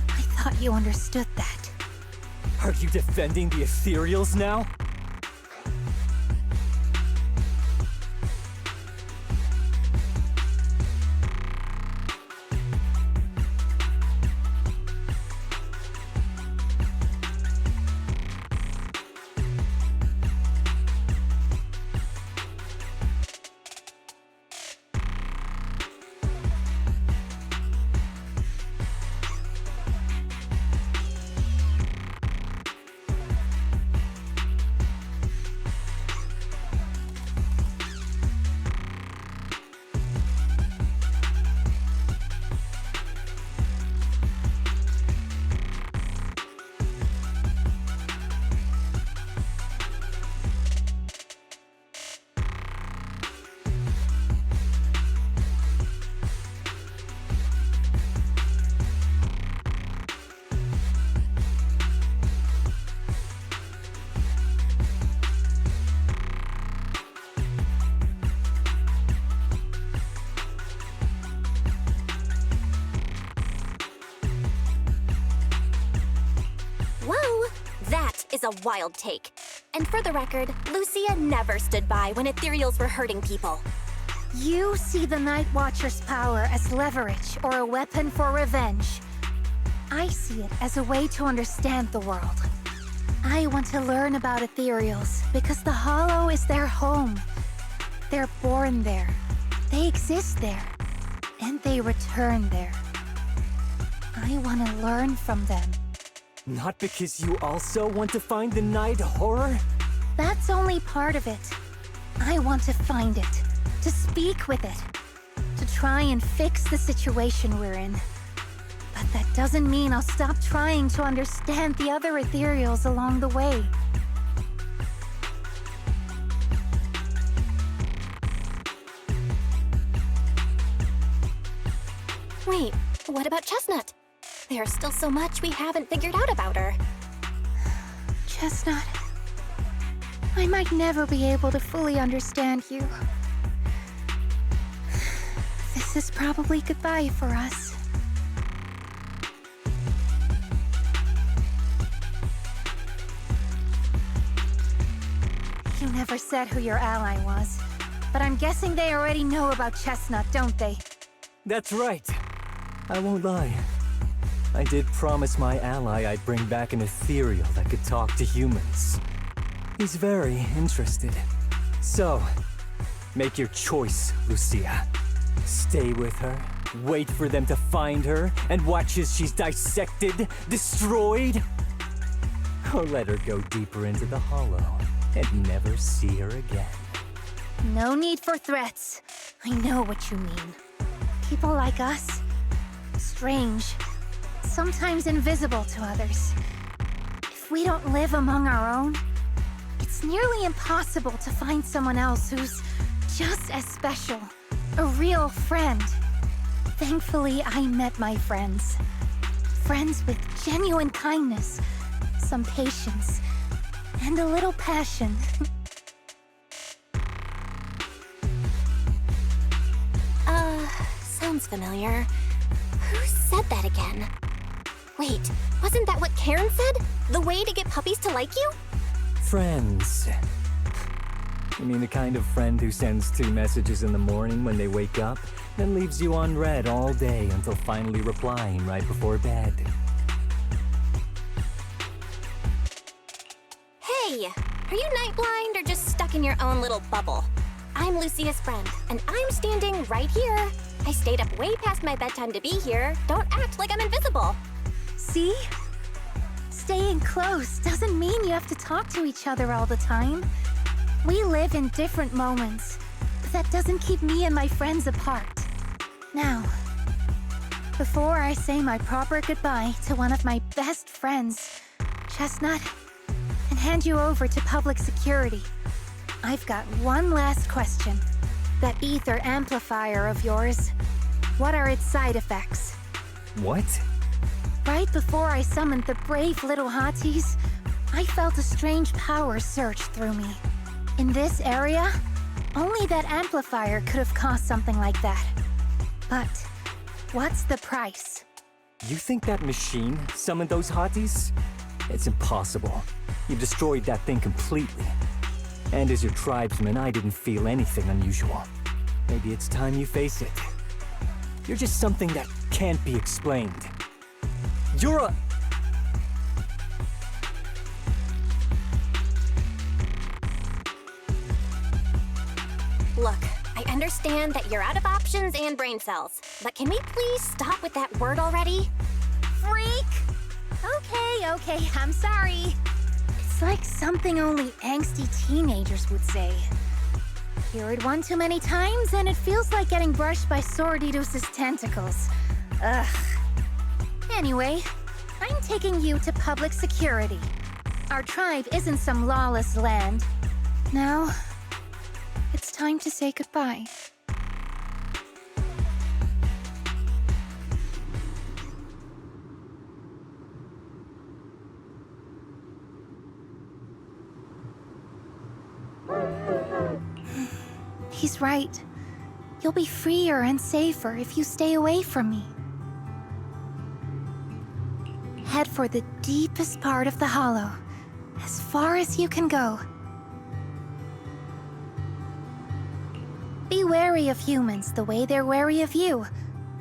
I thought you understood that. Are you defending the ethereals now? is a wild take. And for the record, Lucia never stood by when ethereals were hurting people. You see the Night Watcher's power as leverage or a weapon for revenge. I see it as a way to understand the world. I want to learn about ethereals because the Hollow is their home. They're born there, they exist there, and they return there. I want to learn from them. Not because you also want to find the Night Horror? That's only part of it. I want to find it, to speak with it, to try and fix the situation we're in. But that doesn't mean I'll stop trying to understand the other ethereals along the way. Wait, what about Chestnut? There's still so much we haven't figured out about her. Chestnut, I might never be able to fully understand you. This is probably goodbye for us. You never said who your ally was, but I'm guessing they already know about Chestnut, don't they? That's right. I won't lie. I did promise my ally I'd bring back an ethereal that could talk to humans. He's very interested. So, make your choice, Lucia. Stay with her, wait for them to find her, and watch as she's dissected, destroyed? Or let her go deeper into the Hollow and never see her again. No need for threats. I know what you mean. People like us, strange, sometimes invisible to others. If we don't live among our own, it's nearly impossible to find someone else who's just as special, a real friend. Thankfully, I met my friends. Friends with genuine kindness, some patience, and a little passion. Sounds familiar. Who said that again? Wait, wasn't that what Karen said? The way to get puppies to like you? Friends. You mean the kind of friend who sends 2 messages in the morning when they wake up, then leaves you unread all day until finally replying right before bed? Hey, are you night blind or just stuck in your own little bubble? I'm Lucia's friend, and I'm standing right here. I stayed up way past my bedtime to be here. Don't act like I'm invisible. See? Staying close doesn't mean you have to talk to each other all the time. We live in different moments, but that doesn't keep me and my friends apart. Now, before I say my proper goodbye to one of my best friends, Chestnut, and hand you over to public security, I've got one last question. That ether amplifier of yours, what are its side effects? What? Right before I summoned the brave little hotties, I felt a strange power surge through me. In this area, only that amplifier could have caused something like that. But what's the price? You think that machine summoned those hotties? It's impossible. You've destroyed that thing completely. And as your tribesman, I didn't feel anything unusual. Maybe it's time you face it. You're just something that can't be explained. You're a... Look, I understand that you're out of options and brain cells, but can we please stop with that word already? Freak! Okay, I'm sorry. It's like something only angsty teenagers would say. Hear it one too many times, and it feels like getting brushed by Sordidus's tentacles. Ugh. Anyway, I'm taking you to public security. Our tribe isn't some lawless land. Now, it's time to say goodbye. He's right. You'll be freer and safer if you stay away from me. Head for the deepest part of the Hollow. As far as you can go. Be wary of humans the way they're wary of you,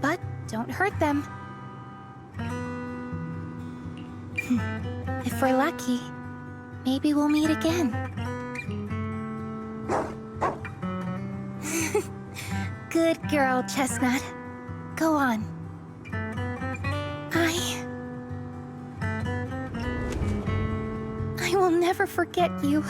but don't hurt them. If we're lucky, maybe we'll meet again. Good girl, Chestnut. Go on. I will never forget you.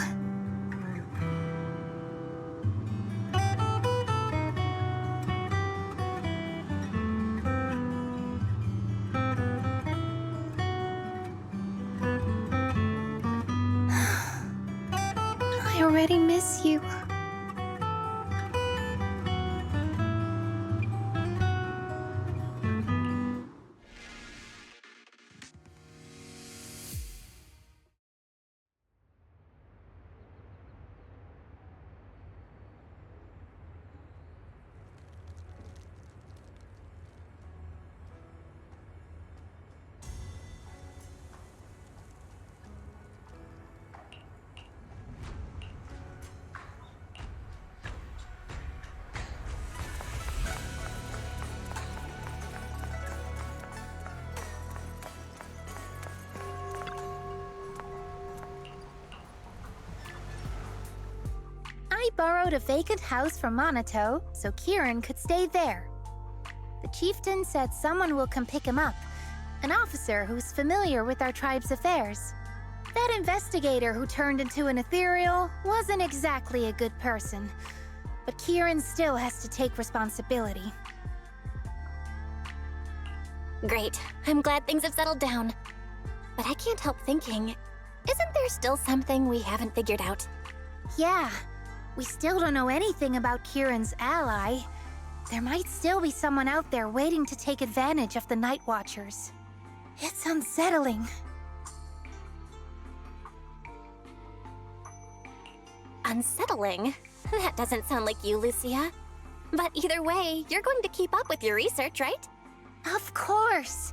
I already miss you. I borrowed a vacant house from Monato so Kieran could stay there. The chieftain said someone will come pick him up, an officer who's familiar with our tribe's affairs. That investigator who turned into an ethereal wasn't exactly a good person, but Kieran still has to take responsibility. Great. I'm glad things have settled down. But I can't help thinking, isn't there still something we haven't figured out? Yeah, we still don't know anything about Kieran's ally. There might still be someone out there waiting to take advantage of the Night Watchers. It's unsettling. Unsettling? That doesn't sound like you, Lucia. But either way, you're going to keep up with your research, right? Of course!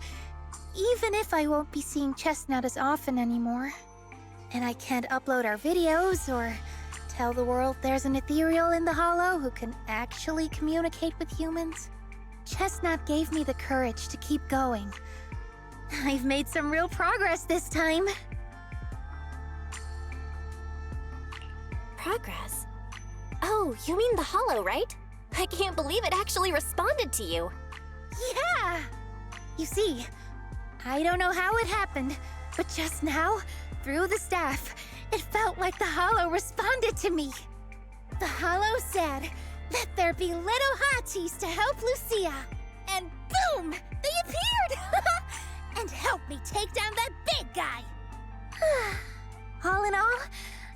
Even if I won't be seeing Chestnut as often anymore. And I can't upload our videos or tell the world there's an ethereal in the Hollow who can actually communicate with humans. Chestnut gave me the courage to keep going. I've made some real progress this time. Progress? Oh, you mean the Hollow, right? I can't believe it actually responded to you. Yeah! You see, I don't know how it happened, but just now, through the staff, it felt like the Hollow responded to me. The Hollow said, "Let there be little hotties to help Lucia." And boom! They appeared! And helped me take down that big guy. All in all,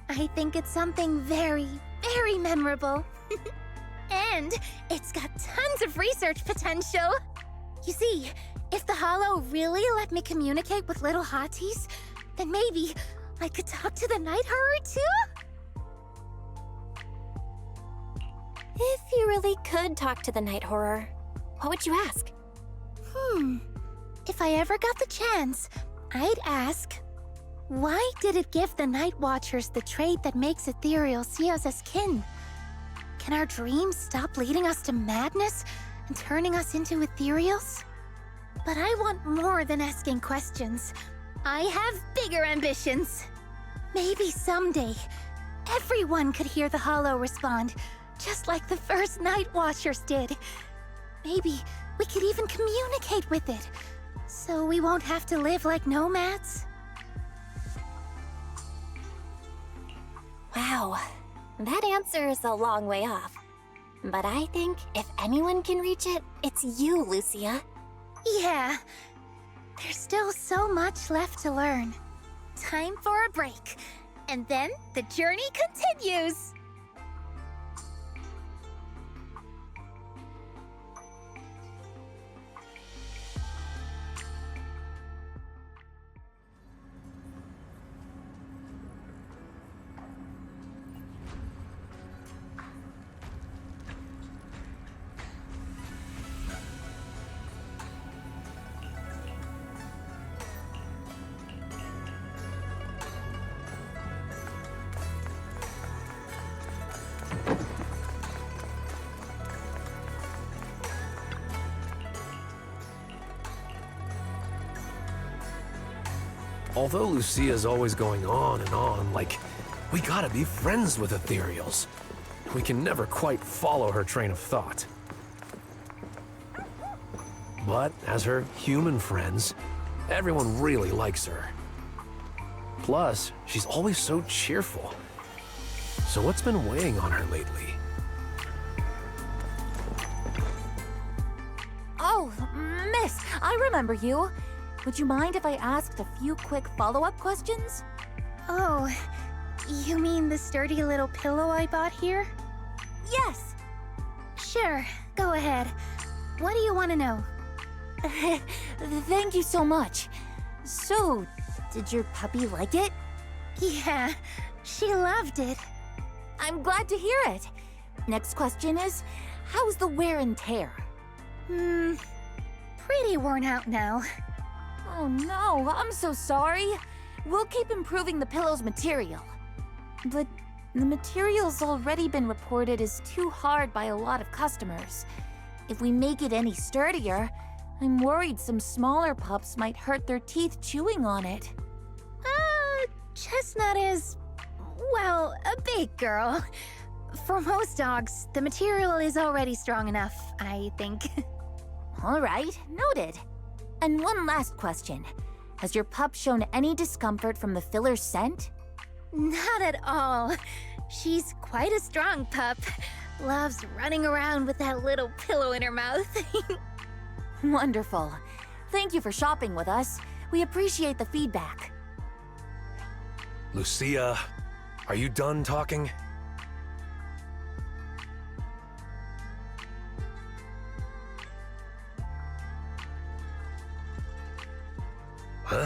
I think it's something very, very memorable. And it's got tons of research potential. You see, if the Hollow really let me communicate with little hotties, then maybe I could talk to the Night Horror too? If you really could talk to the Night Horror, what would you ask? If I ever got the chance, I'd ask, why did it give the Night Watchers the trait that makes ethereal see us as kin? Can our dreams stop leading us to madness and turning us into ethereals? But I want more than asking questions. I have bigger ambitions. Maybe someday, everyone could hear the Hollow respond, just like the first Night Watchers did. Maybe we could even communicate with it, so we won't have to live like nomads. Wow, that answer is a long way off. But I think if anyone can reach it, it's you, Lucia. Yeah, there's still so much left to learn. Time for a break, and then the journey continues. Although Lucia's always going on and on, like, we gotta be friends with ethereals. We can never quite follow her train of thought. But as her human friends, everyone really likes her. Plus, she's always so cheerful. So what's been weighing on her lately? Oh, miss, I remember you. Would you mind if I asked a few quick follow-up questions? Oh, you mean the sturdy little pillow I bought here? Yes. Sure, go ahead. What do you want to know? Thank you so much. So, did your puppy like it? Yeah, she loved it. I'm glad to hear it. Next question is, how's the wear and tear? Pretty worn out now. Oh no, I'm so sorry. We'll keep improving the pillow's material. But the material's already been reported as too hard by a lot of customers. If we make it any sturdier, I'm worried some smaller pups might hurt their teeth chewing on it. Chestnut is, well, a big girl. For most dogs, the material is already strong enough, I think. All right, noted. And one last question. Has your pup shown any discomfort from the filler's scent? Not at all. She's quite a strong pup. Loves running around with that little pillow in her mouth. Wonderful. Thank you for shopping with us. We appreciate the feedback. Lucia, are you done talking? Huh?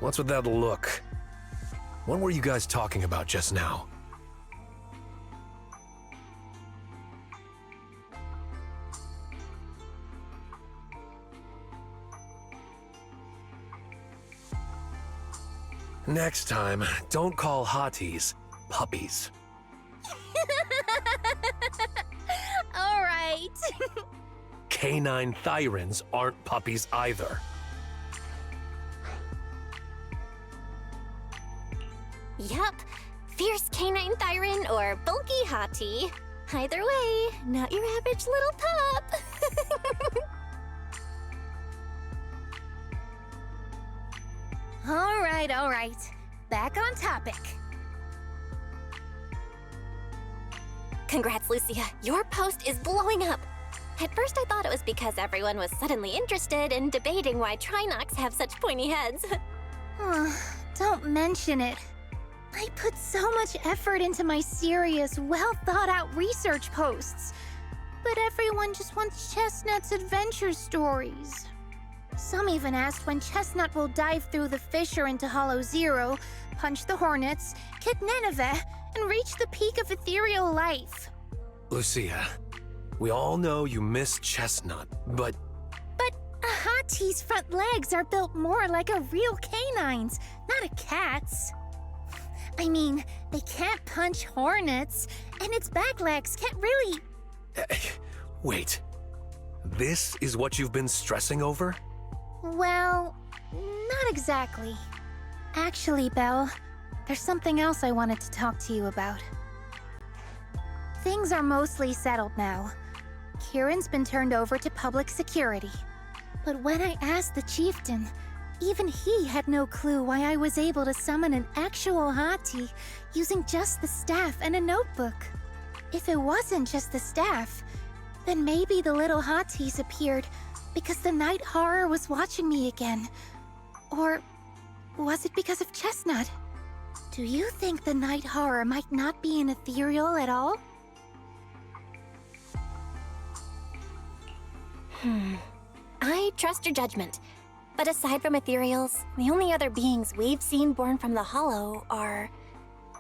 What's with that look? What were you guys talking about just now? Next time, don't call hotties puppies. All right. Canine thyrans aren't puppies either. Yup. Fierce canine thyron or bulky hottie. Either way, not your average little pup. All right. Back on topic. Congrats, Lucia. Your post is blowing up. At first, I thought it was because everyone was suddenly interested in debating why Trinocs have such pointy heads. Don't mention it. I put so much effort into my serious, well-thought-out research posts. But everyone just wants Chestnut's adventure stories. Some even asked when Chestnut will dive through the fissure into Hollow Zero, punch the Hornets, kick Nineveh, and reach the peak of ethereal life. Lucia, we all know you miss Chestnut, but... But a hottie's front legs are built more like a real canine's, not a cat's. I mean, they can't punch hornets, and its back legs can't really... Wait. This is what you've been stressing over? Well, not exactly. Actually, Belle, there's something else I wanted to talk to you about. Things are mostly settled now. Kieran's been turned over to public security. But when I asked the chieftain, even he had no clue why I was able to summon an actual hottie using just the staff and a notebook. If it wasn't just the staff, then maybe the little hotties appeared because the night horror was watching me again. Or was it because of Chestnut? Do you think the night horror might not be an ethereal at all? I trust your judgment. But aside from ethereals, the only other beings we've seen born from the Hollow are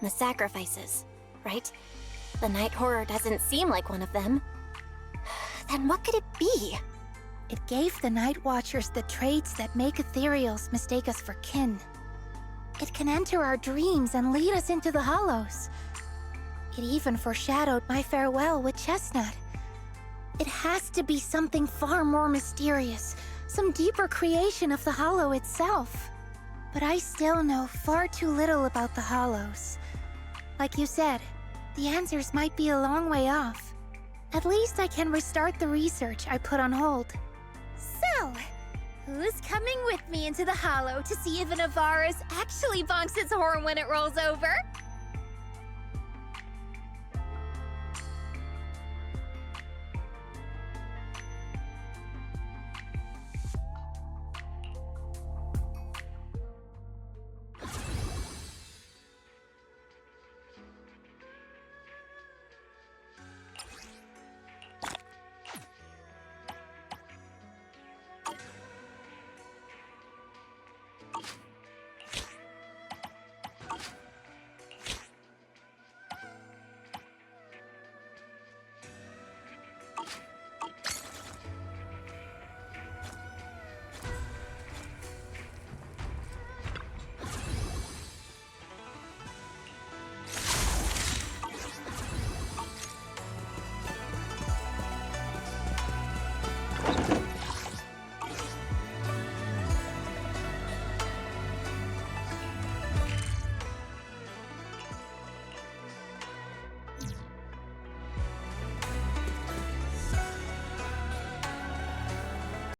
the sacrifices, right? The night horror doesn't seem like one of them. Then what could it be? It gave the Night Watchers the traits that make ethereals mistake us for kin. It can enter our dreams and lead us into the Hollows. It even foreshadowed my farewell with Chestnut. It has to be something far more mysterious, some deeper creation of the Hollow itself. but I still know far too little about the Hollows. Like you said, the answers might be a long way off. At least I can restart the research I put on hold. So, who's coming with me into the Hollow to see if an Avaris actually bonks its horn when it rolls over?